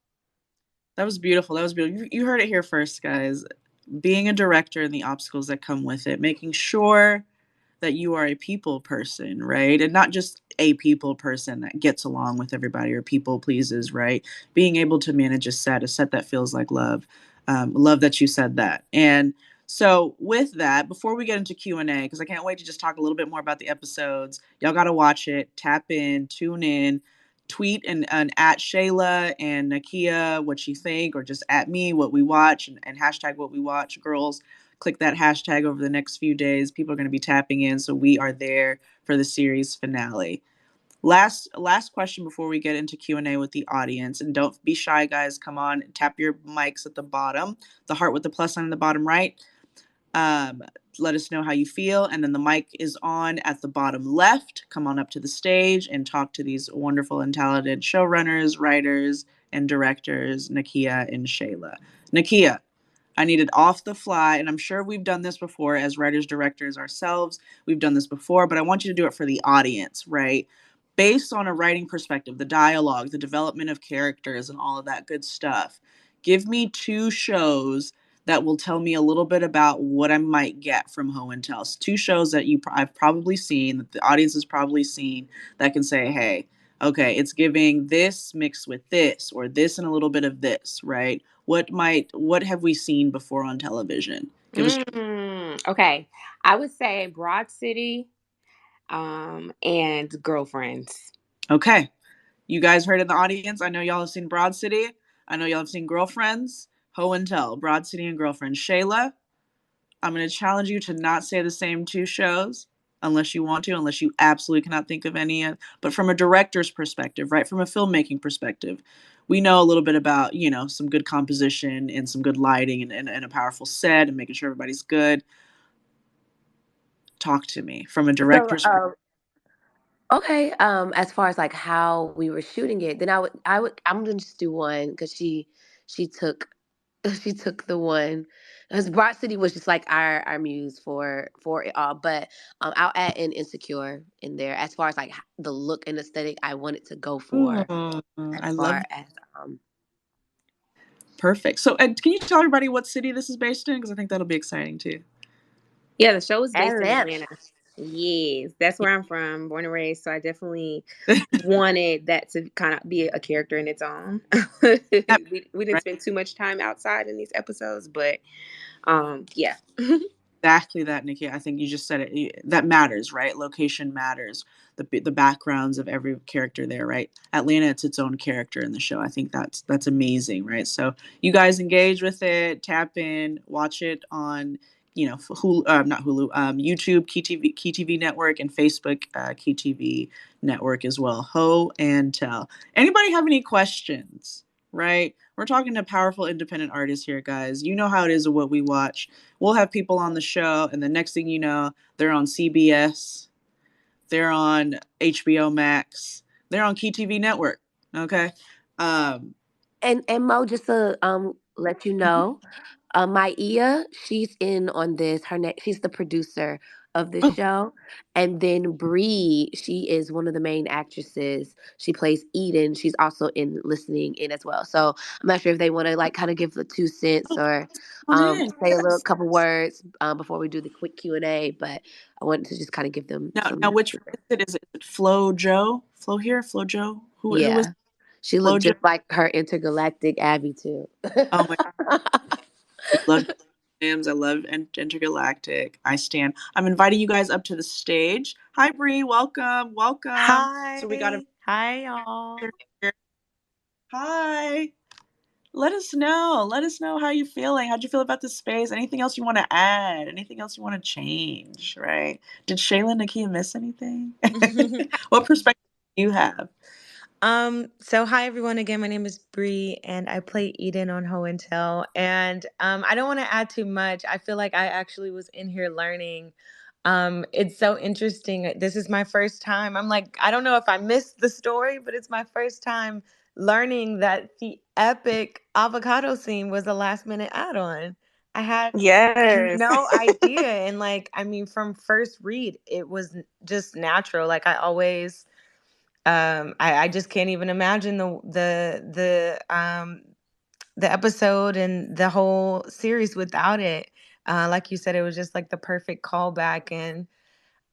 That was beautiful. That was beautiful. You heard it here first, guys. Being a director and the obstacles that come with it, making sure that you are a people person, right? And not just a people person that gets along with everybody or people pleases, right? Being able to manage a set that feels like love. Love that you said that. And so with that, before we get into Q&A, because I can't wait to just talk a little bit more about the episodes, y'all got to watch it, tap in, tune in, tweet and at Shayla and Nakia what you think, or just at me what we watch, and hashtag what we watch, girls. Click that hashtag over the next few days. People are going to be tapping in, so we are there for the series finale. Last question before we get into Q&A with the audience, and don't be shy, guys. Come on, tap your mics at the bottom, the heart with the plus sign in the bottom right. um, let us know how you feel, and then the mic is on at the bottom left. Come on up to the stage and talk to these wonderful and talented showrunners, writers, and directors, Nakia and Shayla. Nakia, I needed off the fly, and I'm sure we've done this before as writers, directors ourselves. We've done this before, but I want you to do it for the audience, right? Based on a writing perspective, the dialogue, the development of characters, and all of that good stuff. Give me two shows that will tell me a little bit about what I might get from Ho and Tell. Two shows that I've probably seen, that the audience has probably seen, that can say, hey, okay, it's giving this mixed with this, or this and a little bit of this, right? What have we seen before on television? Give us. Okay. I would say Broad City, and Girlfriends. Okay, you guys heard in the audience. I know y'all have seen Broad City. I know y'all have seen Girlfriends. Ho and Tell, Broad City and Girlfriends. Shayla, I'm going to challenge you to not say the same two shows unless you want to, unless you absolutely cannot think of any. But from a director's perspective, right, from a filmmaking perspective, we know a little bit about, some good composition and some good lighting, and a powerful set, and making sure everybody's good. Talk to me from a So, director's perspective. okay. As far as like how we were shooting it, then I'm gonna just do one because she took she took the one because Broad City was just like our muse for it all. But I'll add in Insecure in there as far as like the look and aesthetic I wanted to go for Oh, as I love far that. as Perfect. So, can you tell everybody what city this is based in? Because I think that'll be exciting too. Yeah, the show is based in Atlanta. Atlanta. Yes, that's where I'm from, born and raised. So I definitely wanted that to kind of be a character in its own. Yep. We didn't Right. spend too much time outside in these episodes, but yeah. Exactly that, Nikki. I think you just said it. That matters, right? Location matters. The backgrounds of every character there, right? Atlanta, it's its own character in the show. I think that's amazing, right? So you guys engage with it, tap in, watch it on, Hulu, not Hulu, YouTube, Key TV Network, and Facebook, Key TV Network as well. Ho and Tell. Anybody have any questions? Right? We're talking to powerful independent artists here, guys. You know how it is of what we watch. We'll have people on the show, and the next thing you know, they're on CBS, they're on HBO Max, they're on Key TV Network. Okay. Um, And Mo, just to let you mhm. know, Maia, she's in on this. Her next, she's the producer of this Oh, show, and then Bree, she is one of the main actresses. She plays Eden. She's also in listening in as well. So I'm not sure if they want to like kind of give the 2 cents or come in. say a little Yes. couple words before we do the quick Q&A. But I wanted to just kind of give them Now, some. which one is it? Is it Flo Joe? Flo here? Flo Joe? Who is Yeah, she Flo looked Joe? just like her intergalactic Abby too. Oh my, we love I love Intergalactic. I stand. I'm inviting you guys up to the stage. Hi, Bree. Welcome. Welcome. So we got a. Hi. Hi, y'all. Hi. Let us know. Let us know how you're feeling. How'd you feel about the space? Anything else you want to add? Anything else you want to change? Right? Did Shayla and Nakia miss anything? What perspective do you have? So hi everyone again. My name is Bree and I play Eden on Ho and Tell. And I don't want to add too much. I feel like I actually was in here learning. It's so interesting. This is my first time. I'm like, I don't know if I missed the story, but it's my first time learning that the epic avocado scene was a last minute add-on. I had Yes. no idea. And like, I mean, from first read, it was just natural. Like I always I just can't even imagine the episode and the whole series without it. Like you said, it was just like the perfect callback. And,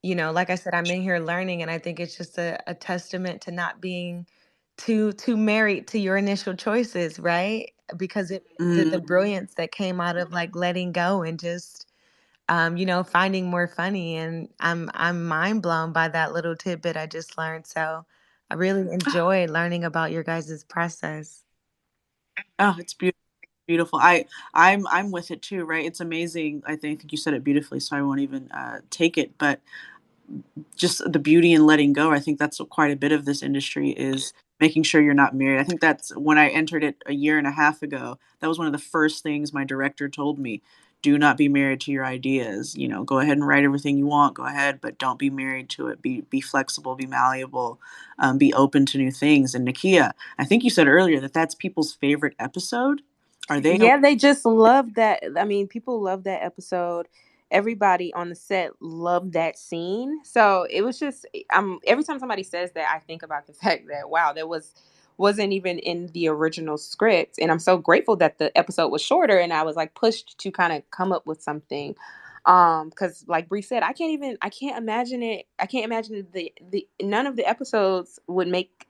you know, like I said, I'm in here learning, and I think it's just a testament to not being too married to your initial choices, right? Because the Mm. brilliance that came out of like letting go and just you know, finding more funny. And I'm mind blown by that little tidbit I just learned. So I really enjoy learning about your guys' process. Oh, it's beautiful. Beautiful. I'm with it too, right? It's amazing. I think you said it beautifully, so I won't even take it. But just the beauty in letting go. I think that's quite a bit of this industry is making sure you're not married. I think that's when I entered it a year and a half ago. That was one of the first things my director told me. Do not be married to your ideas. You know, go ahead and write everything you want. Go ahead, but don't be married to it. Be flexible. Be malleable. Be open to new things. And Nakia, I think you said earlier that that's people's favorite episode. Are they? Yeah, they just love that. I mean, people love that episode. Everybody on the set loved that scene. So it was just every time somebody says that, I think about the fact that wow, that wasn't even in the original script. And I'm so grateful that the episode was shorter and I was like pushed to kind of come up with something. Because like Bree said, I can't imagine it. I can't imagine the none of the episodes would make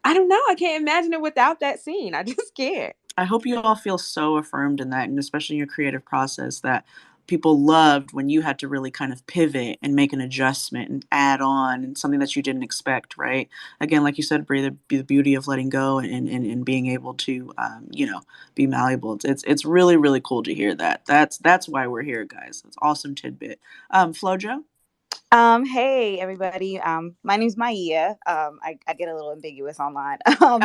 I don't know. I can't imagine it without that scene. I just can't. I hope you all feel so affirmed in that, and especially in your creative process, that people loved when you had to really kind of pivot and make an adjustment and add on and something that you didn't expect, right? Again, like you said, Brie, the beauty of letting go and being able to, be malleable. It's really, really cool to hear that. That's why we're here, guys. It's awesome tidbit. Flojo? Hey everybody. My name's Maya. I get a little ambiguous online.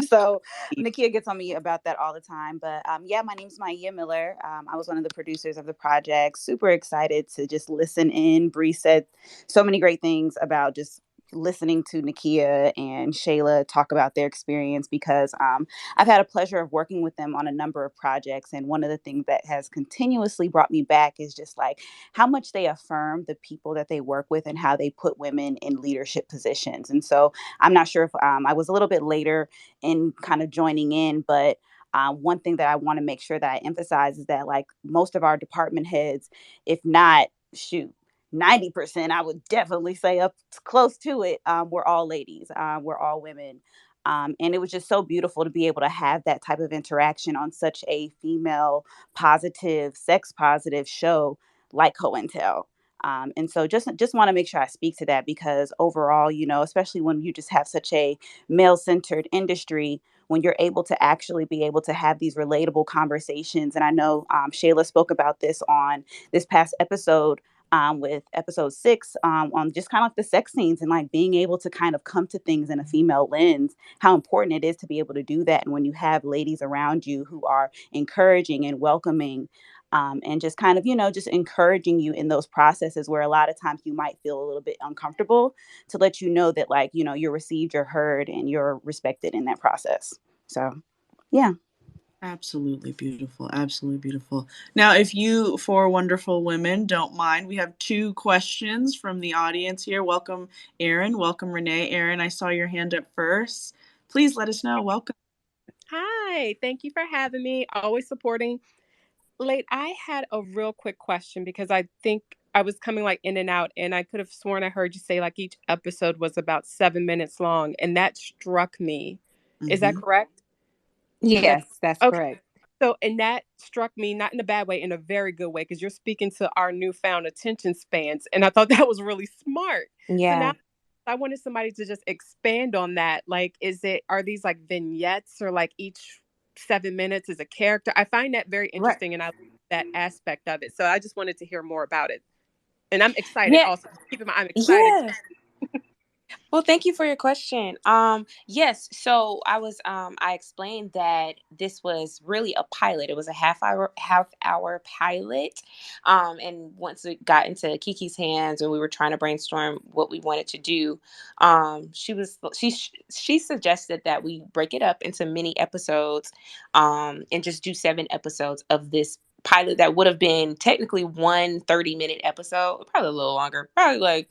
So Nakia gets on me about that all the time. But yeah, my name's Maya Miller. I was one of the producers of the project. Super excited to just listen in. Bree said so many great things about just listening to Nakia and Shayla talk about their experience because I've had a pleasure of working with them on a number of projects. And one of the things that has continuously brought me back is just like how much they affirm the people that they work with and how they put women in leadership positions. And so I'm not sure if I was a little bit later in kind of joining in, but one thing that I want to make sure that I emphasize is that like most of our department heads, if not, shoot, 90%, I would definitely say up close to it, we're all ladies, we're all women. And it was just so beautiful to be able to have that type of interaction on such a female positive, sex positive show like COINTEL. And so just want to make sure I speak to that because overall, you know, especially when you just have such a male centered industry, when you're able to actually be able to have these relatable conversations. And I know Shayla spoke about this on this past episode with episode 6 on just kind of like the sex scenes and like being able to kind of come to things in a female lens, how important it is to be able to do that. And when you have ladies around you who are encouraging and welcoming and just kind of, you know, just encouraging you in those processes where a lot of times you might feel a little bit uncomfortable to let you know that, like, you know, you're received, you're heard, and you're respected in that process. So, yeah. Absolutely beautiful. Absolutely beautiful. Now, if you four wonderful women don't mind, we have two questions from the audience here. Welcome, Erin. Welcome, Renee. Erin, I saw your hand up first. Please let us know. Welcome. Hi, thank you for having me. Always supporting. Late, I had a real quick question because I think I was coming like in and out, and I could have sworn I heard you say like each episode was about 7 minutes long, and that struck me. Is that Hmm. correct? Is that Yes, that's okay? correct. So, and that struck me not in a bad way, in a very good way, because you're speaking to our newfound attention spans. And I thought that was really smart. So Yeah. now I wanted somebody to just expand on that. Like, are these like vignettes, or like each 7 minutes is a character? I find that very Right. interesting, and I like that aspect of it. So I just wanted to hear more about it. And I'm excited Yeah. also. Keep in mind, I'm excited. Yeah. Well, thank you for your question. Yes, so I explained that this was really a pilot. It was a half hour pilot. And once it got into Kiki's hands and we were trying to brainstorm what we wanted to do, she suggested that we break it up into mini episodes, and just do 7 episodes of this pilot that would have been technically one 30-minute episode, probably a little longer, probably like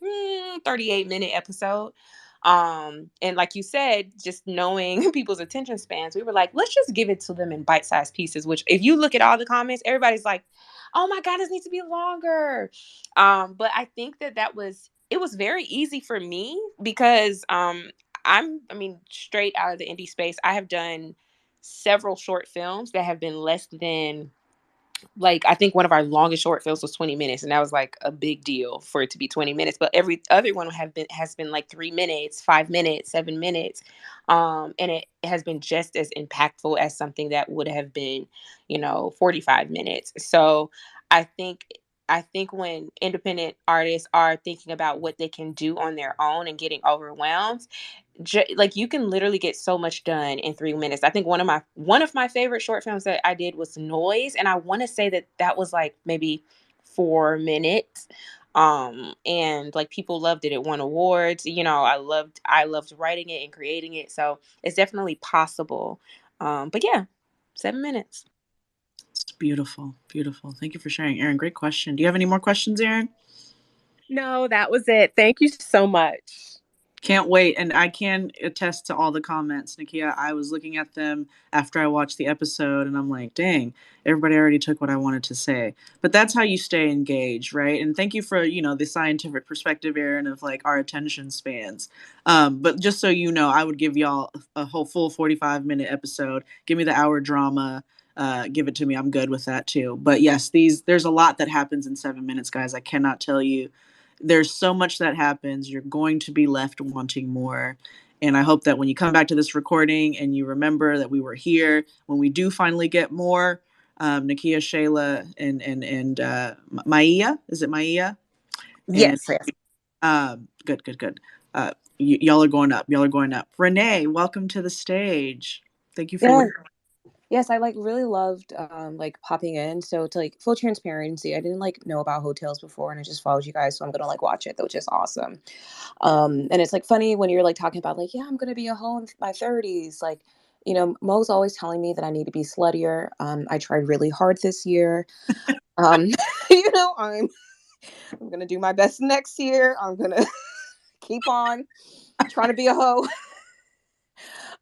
38-minute episode. And like you said, just knowing people's attention spans, we were like, let's just give it to them in bite-sized pieces, which if you look at all the comments, everybody's like, oh my god, this needs to be longer. But I think it was very easy for me because I mean, straight out of the indie space, I have done several short films that have been less than, like, I think one of our longest short films was 20 minutes, and that was like a big deal for it to be 20 minutes. But every other one has been like 3 minutes, 5 minutes, 7 minutes. And it has been just as impactful as something that would have been, 45 minutes. So I think I think when independent artists are thinking about what they can do on their own and getting overwhelmed, like, you can literally get so much done in 3 minutes. I think one of my favorite short films that I did was Noise, and I want to say that was like maybe 4 minutes. And like, people loved it. It won awards. I loved writing it and creating it. So it's definitely possible. But yeah, 7 minutes. It's beautiful, beautiful. Thank you for sharing, Aaron. Great question. Do you have any more questions, Aaron? No, that was it. Thank you so much. Can't wait. And I can attest to all the comments, Nakia. I was looking at them after I watched the episode and I'm like, dang, everybody already took what I wanted to say. But that's how you stay engaged, right? And thank you for, the scientific perspective, Aaron, of like our attention spans. But just so you know, I would give y'all a whole full 45-minute episode. Give me the hour drama. Give it to me. I'm good with that too. But yes, there's a lot that happens in 7 minutes, guys. I cannot tell you, there's so much that happens. You're going to be left wanting more. And I hope that when you come back to this recording and you remember that we were here, when we do finally get more, Nakia, Shayla, and Maia, is it Maia? And Yes, yes. good, good, good. Y'all are going up. Y'all are going up. Renee, welcome to the stage. Thank you for Yeah. waiting. Yes, I like really loved like popping in. So to like full transparency, I didn't like know about hotels before and I just followed you guys, so I'm gonna like watch it, which is awesome. And it's like funny when you're like talking about like, yeah, I'm gonna be a hoe in my 30s. Like, Mo's always telling me that I need to be sluttier. I tried really hard this year. Um, I'm gonna do my best next year. I'm gonna keep on trying to be a hoe.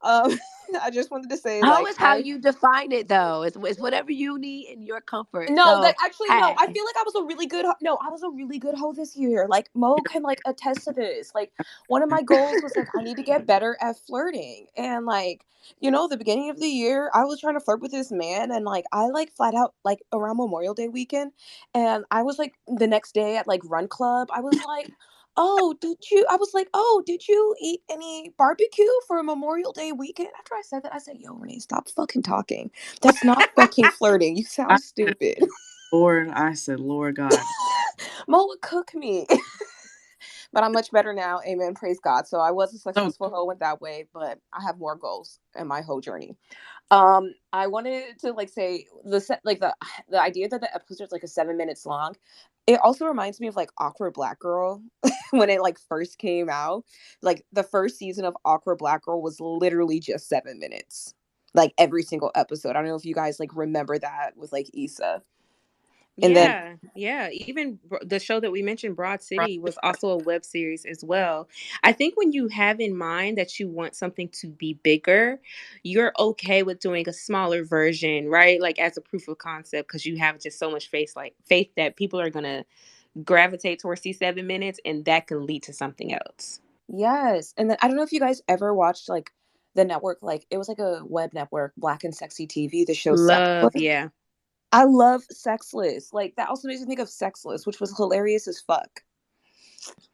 Um, I just wanted to say, How like, is how you define it, though. It's whatever you need in your comfort. no, So, that actually no. I hey, feel like I was a really good no. I was a really good hoe this year. Like Mo can like attest to this. Like one of my goals was like I need to get better at flirting, and like the beginning of the year I was trying to flirt with this man, and like I like flat out like around Memorial Day weekend, and I was like the next day at like Run Club. I was like, oh, did you eat any barbecue for Memorial Day weekend? After I said that, I said, yo, Renee, stop fucking talking. That's not fucking flirting. You I sound said, stupid. Lord God. Mo would cook me. But I'm much better now. Amen. Praise God. So I was a So successful hoe in that way, but I have more goals in my hoe journey. I wanted to like say the idea that the episode is like a 7 minutes long. It also reminds me of like Awkward Black Girl when it like first came out. Like the first season of Awkward Black Girl was literally just 7 minutes. Like every single episode. I don't know if you guys like remember that with like Issa. And then Yeah, yeah. Even the show that we mentioned, Broad City, was also a web series as well. I think when you have in mind that you want something to be bigger, you're okay with doing a smaller version, right? Like, as a proof of concept, because you have just so much faith that people are gonna gravitate towards these 7 minutes, and that can lead to something else. yes. And then I don't know if you guys ever watched like the network, like it was like a web network, Black and Sexy TV, the show Love, Sexless. yeah. I love Sexless. Like that also makes me think of Sexless, which was hilarious as fuck.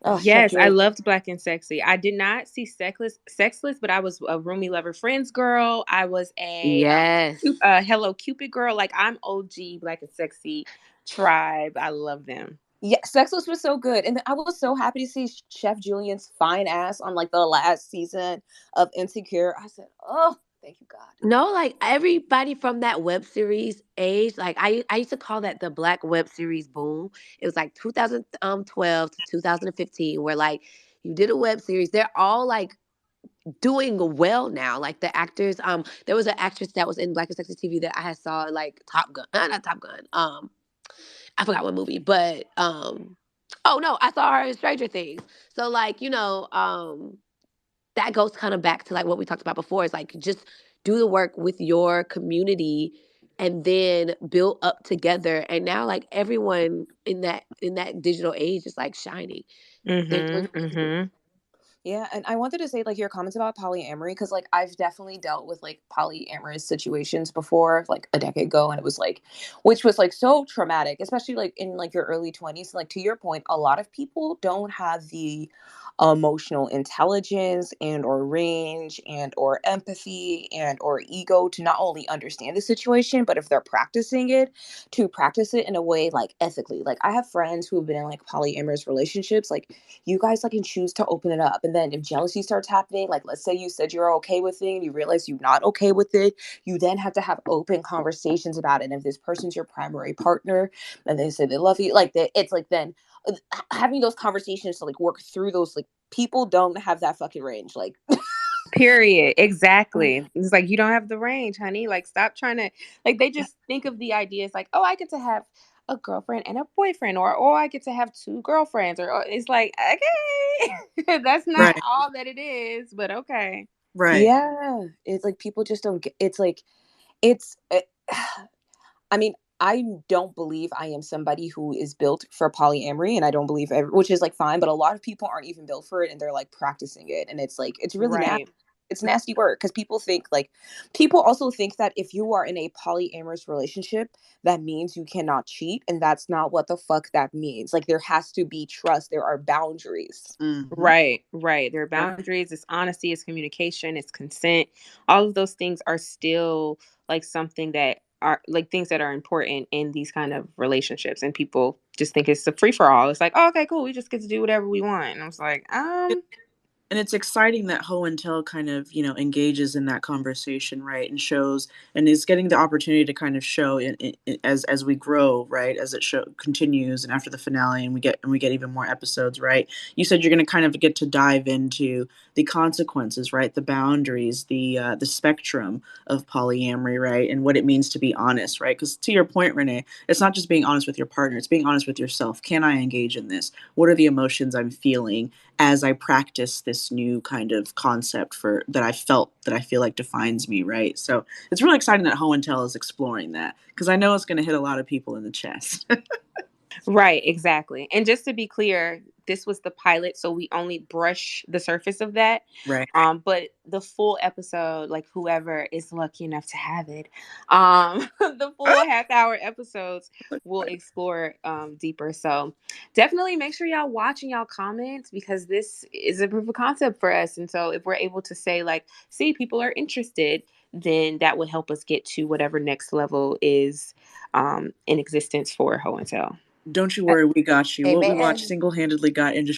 Oh, Chef Yes, I Julie. loved Black and Sexy. I did not see Sexless, but I was a Roomy Lover Friends girl. I was a Yes. Hello Cupid girl. Like I'm OG Black and Sexy tribe. I love them. Yeah, Sexless was so good. And I was so happy to see Chef Julian's fine ass on like the last season of Insecure. I said, oh, thank you, God. No, like everybody from that web series age, like I used to call that the black web series boom. It was like 2012 to 2015, where like you did a web series. They're all like doing well now. Like the actors, there was an actress that was in Black and Sexy TV that I had saw like Top Gun, not Top Gun. I forgot what movie, but oh no, I saw her in Stranger Things. So like that goes kind of back to like what we talked about before. It's like just do the work with your community and then build up together. And now like everyone in that digital age is like shining. They're doing Mm-hmm. amazing. Mm-hmm. Yeah, and I wanted to say like your comments about polyamory, because like I've definitely dealt with like polyamorous situations before, like a decade ago, and it was like, which was like so traumatic, especially like in like your early 20s. Like to your point, a lot of people don't have the emotional intelligence and or range and or empathy and or ego to not only understand the situation, but if they're practicing it, to practice it in a way like ethically. Like I have friends who have been in like polyamorous relationships, like you guys like can choose to open it up. And then if jealousy starts happening, like let's say you said you're okay with it and you realize you're not okay with it, you then have to have open conversations about it. And if this person's your primary partner and they say they love you, like it's like then having those conversations to like work through those, like people don't have that fucking range. Like Period. Exactly. It's like you don't have the range, honey. Like stop trying to like they just think of the ideas like, oh, I get to have a girlfriend and a boyfriend, or I get to have two girlfriends, or it's like, okay, that's not Right. all that it is, but okay. Right. yeah, it's like people just don't get, it's like it's I mean, I don't believe I am somebody who is built for polyamory, and I don't believe which is like fine, but a lot of people aren't even built for it, and they're like practicing it, and it's like it's really nasty. Right. It's nasty work, because people also think that if you are in a polyamorous relationship, that means you cannot cheat, and that's not what the fuck that means. Like there has to be trust. There are boundaries. Mm-hmm. Right, right. There are Right. boundaries, it's honesty, it's communication, it's consent. All of those things are still like something that are like things that are important in these kind of relationships. And people just think it's a free for all. It's like, oh, okay, cool. We just get to do whatever we want. And I was like, And it's exciting that Ho and Tell kind of, engages in that conversation, right, and shows and is getting the opportunity to kind of show as we grow, right, as it continues, and after the finale, and we get even more episodes, right. You said you're going to kind of get to dive into the consequences, right, the boundaries, the spectrum of polyamory, right, and what it means to be honest, right, because to your point, Renee, it's not just being honest with your partner; it's being honest with yourself. Can I engage in this? What are the emotions I'm feeling as I practice this new kind of concept that I feel like defines me, right? So it's really exciting that Ho and Tell is exploring that, because I know it's going to hit a lot of people in the chest. right, exactly. And just to be clear, this was the pilot, so we only brush the surface of that. Right. But the full episode, like whoever is lucky enough to have it, the full half hour episodes will explore deeper. So definitely make sure y'all watch and y'all comment, because this is a proof of concept for us. And so if we're able to say like, see, people are interested, then that would help us get to whatever next level is in existence for Ho and Tell. Don't you worry, we got you. What we watched Amen. single-handedly got into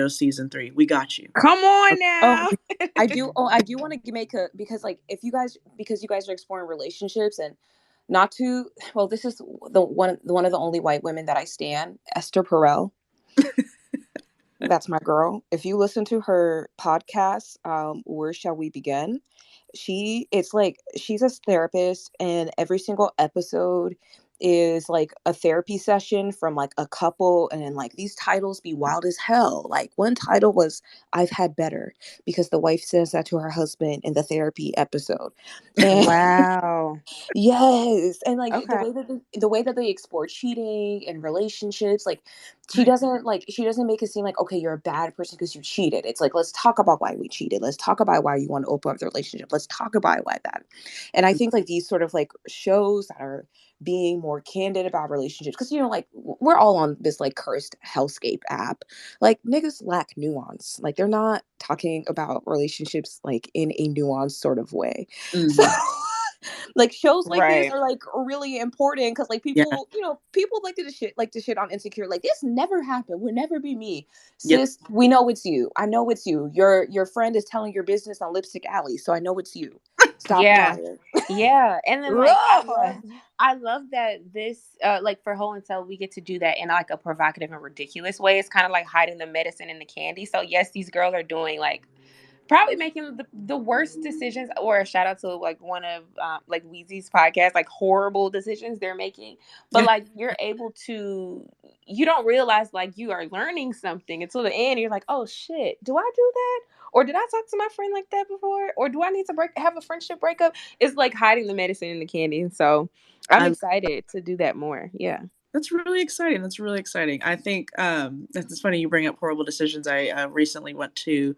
season 3. We got you. Come on Oh, now. I do want to make a, because like if you guys, because you guys are exploring relationships, and not to, well, this is one of the only white women that I stan, Esther Perel. That's my girl. If you listen to her podcast, Where Shall We Begin? It's like she's a therapist, and every single episode is like a therapy session from like a couple, and like these titles be wild as hell. Like one title was I've Had Better, because the wife says that to her husband in the therapy episode. And Wow. yes, and like Okay. the way that they explore cheating and relationships, like she doesn't make it seem like, okay, you're a bad person because you cheated. It's like, let's talk about why we cheated. Let's talk about why you want to open up the relationship. Let's talk about why that. And I think like these sort of like shows that are being more candid about relationships, because like we're all on this like cursed hellscape app. Like niggas lack nuance. Like they're not talking about relationships like in a nuanced sort of way. So like shows like this Right. are like really important because like Yeah. people like to shit on Insecure. Like this never happened, would never be me. Yep. Sis, we know it's you. I know it's you. Your friend is telling your business on Lipstick Alley, so I know it's you. Stop Yeah. lying. Yeah. And then like Ugh. I love that this like for Whole and Tell we get to do that in like a provocative and ridiculous way. It's kind of like hiding the medicine in the candy. So yes, these girls are doing like probably making the worst decisions, or a shout out to like one of like Weezy's podcast, like horrible decisions they're making, but like you're able to, you don't realize like you are learning something until the end. You're like, oh shit, do I do that, or did I talk to my friend like that before, or do I need to have a friendship breakup? It's like hiding the medicine in the candy, and so I'm I excited to do that more. Yeah. That's really exciting. That's really exciting. I think it's funny you bring up horrible decisions. I recently went to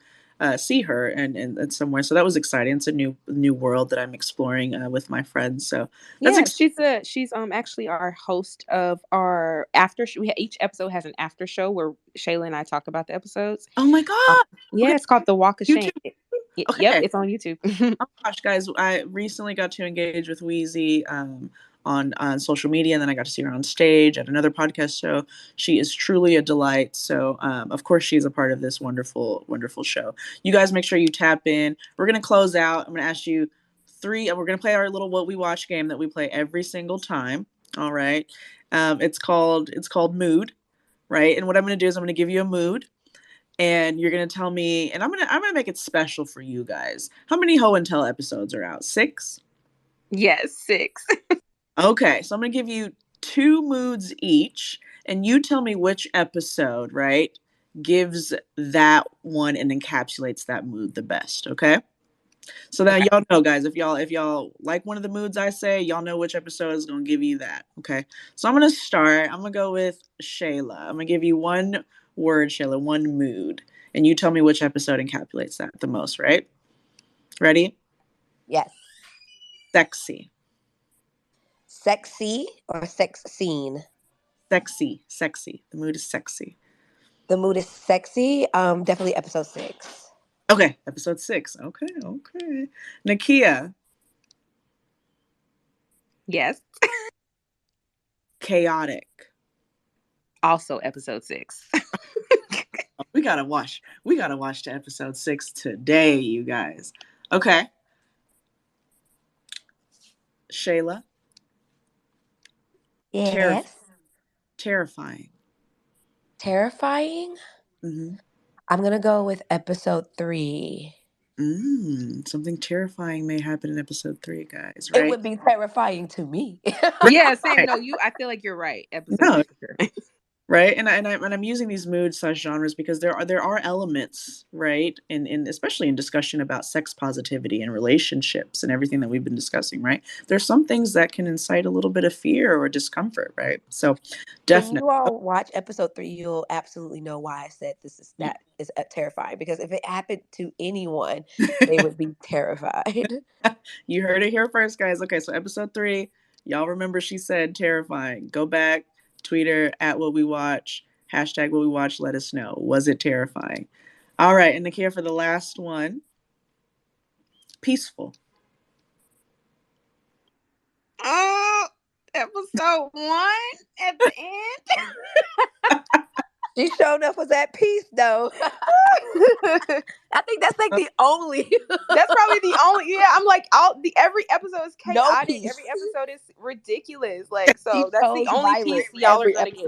see her and somewhere, so that was exciting. It's a new world that I'm exploring with my friends. So that's Yeah, exciting. she's actually our host of our after show. Each episode has an after show where Shayla and I talk about the episodes. Oh my Um, god! yeah, Okay, it's called The Walk of Shame. YouTube. Yep, Okay. it's on YouTube. Oh gosh, guys, I recently got to engage with Wheezy on social media, and then I got to see her on stage at another podcast show. She is truly a delight. So, of course, she is a part of this wonderful, wonderful show. You guys make sure you tap in. We're gonna close out. I'm gonna ask you three. We're gonna play our little what we watch game that we play every single time. All right. It's called Mood, right? And what I'm gonna do is I'm gonna give you a mood, and you're gonna tell me, and I'm gonna make it special for you guys. How many Ho and Tell episodes are out? 6? Yes, 6. Okay, so I'm gonna give you 2 moods each, and you tell me which episode, right, gives that one and encapsulates that mood the best. Okay. So now Okay. y'all know, guys, if y'all like one of the moods I say, y'all know which episode is gonna give you that. Okay. So I'm gonna start. I'm gonna go with Shayla. I'm gonna give you one word, Shayla, one mood, and you tell me which episode encapsulates that the most. Right? Ready? Yes. Sexy. Sexy or sex scene? Sexy. Sexy. The mood is sexy. The mood is sexy. Definitely episode 6. Okay. Episode 6. Okay. Okay. Nakia. Yes. Chaotic. Also episode 6. We gotta watch. We gotta watch the episode 6 today, you guys. Okay. Shayla. Yes. Terrifying. Terrifying. Mm-hmm. I'm gonna go with episode 3. Something terrifying may happen in episode 3, guys. It Right? would be terrifying to me. Yeah, same. Right. No, I feel like you're right. Episode No, 3 for sure. right. And I'm using these moods slash genres because there are elements, right, in especially in discussion about sex positivity and relationships and everything that we've been discussing, right? There's some things that can incite a little bit of fear or discomfort, right? So When definitely. you all watch episode 3, you'll absolutely know why I said that is terrifying. Because if it happened to anyone, they would be terrified. You heard it here first, guys. Okay, so episode 3, y'all remember she said terrifying. Go back, tweet her at what we watch, hashtag what we watch, let us know. Was it terrifying? All right, and Nakia, for the last one, peaceful. Oh, episode 1 at the end. She showed up was at peace though. I think that's like the only That's probably the only. Yeah, I'm like every episode is no chaotic. peace. Every episode is ridiculous. Like She so, that's the chose only piece violence y'all are every gonna get.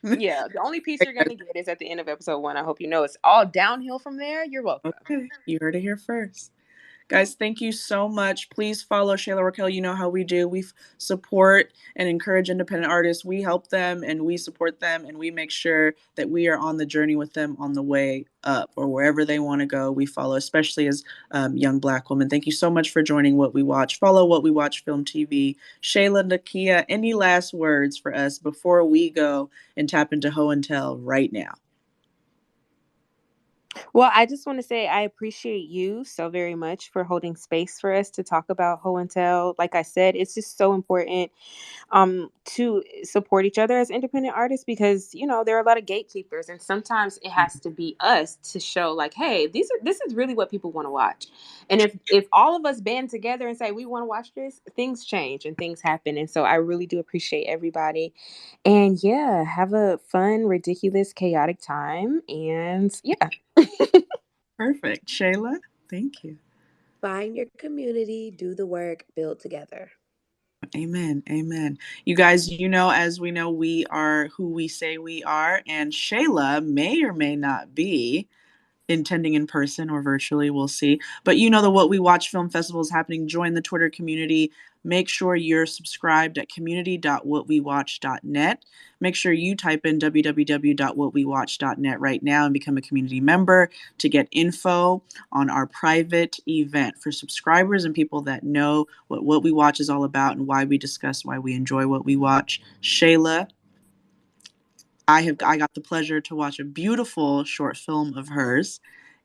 episode. Yeah, the only piece you're gonna get is at the end of episode 1. I hope you know it's all downhill from there. You're welcome. Okay, you heard it here first. Guys, thank you so much. Please follow Shayla Raquel. You know how we do. We support and encourage independent artists. We help them and we support them and we make sure that we are on the journey with them on the way up or wherever they want to go. We follow, especially as young Black women. Thank you so much for joining What We Watch. Follow What We Watch Film TV. Shayla, Nakia, any last words for us before we go and tap into Ho and Tell right now? Well, I just want to say I appreciate you so very much for holding space for us to talk about Ho and Tell. Like I said, it's just so important to support each other as independent artists because there are a lot of gatekeepers, and sometimes it has to be us to show like, hey, this is really what people want to watch. And if all of us band together and say we want to watch this, things change and things happen. And so I really do appreciate everybody. And yeah, have a fun, ridiculous, chaotic time. And yeah. Perfect. Shayla, thank you. Find your community, do the work, build together. Amen. Amen. You guys, as we know, we are who we say we are, and Shayla may or may not be intending in person or virtually, we'll see. But the What We Watch Film Festival is happening. Join the Twitter community. Make sure you're subscribed at community.whatwewatch.net. Make sure you type in www.whatwewatch.net right now and become a community member to get info on our private event for subscribers and people that know what We Watch is all about and why we discuss why we enjoy what we watch. Shayla, I got the pleasure to watch a beautiful short film of hers,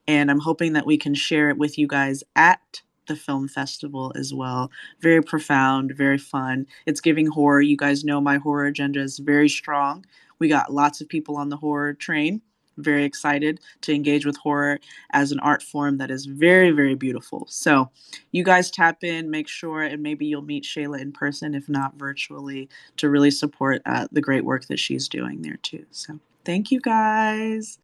and I'm hoping that we can share it with you guys at the film festival as well. Very profound, very fun. It's giving horror. You guys know my horror agenda is very strong. We got lots of people on the horror train. Very excited to engage with horror as an art form that is very, very beautiful. So, you guys tap in, make sure, and maybe you'll meet Shayla in person, if not virtually, to really support the great work that she's doing there too. So, thank you guys.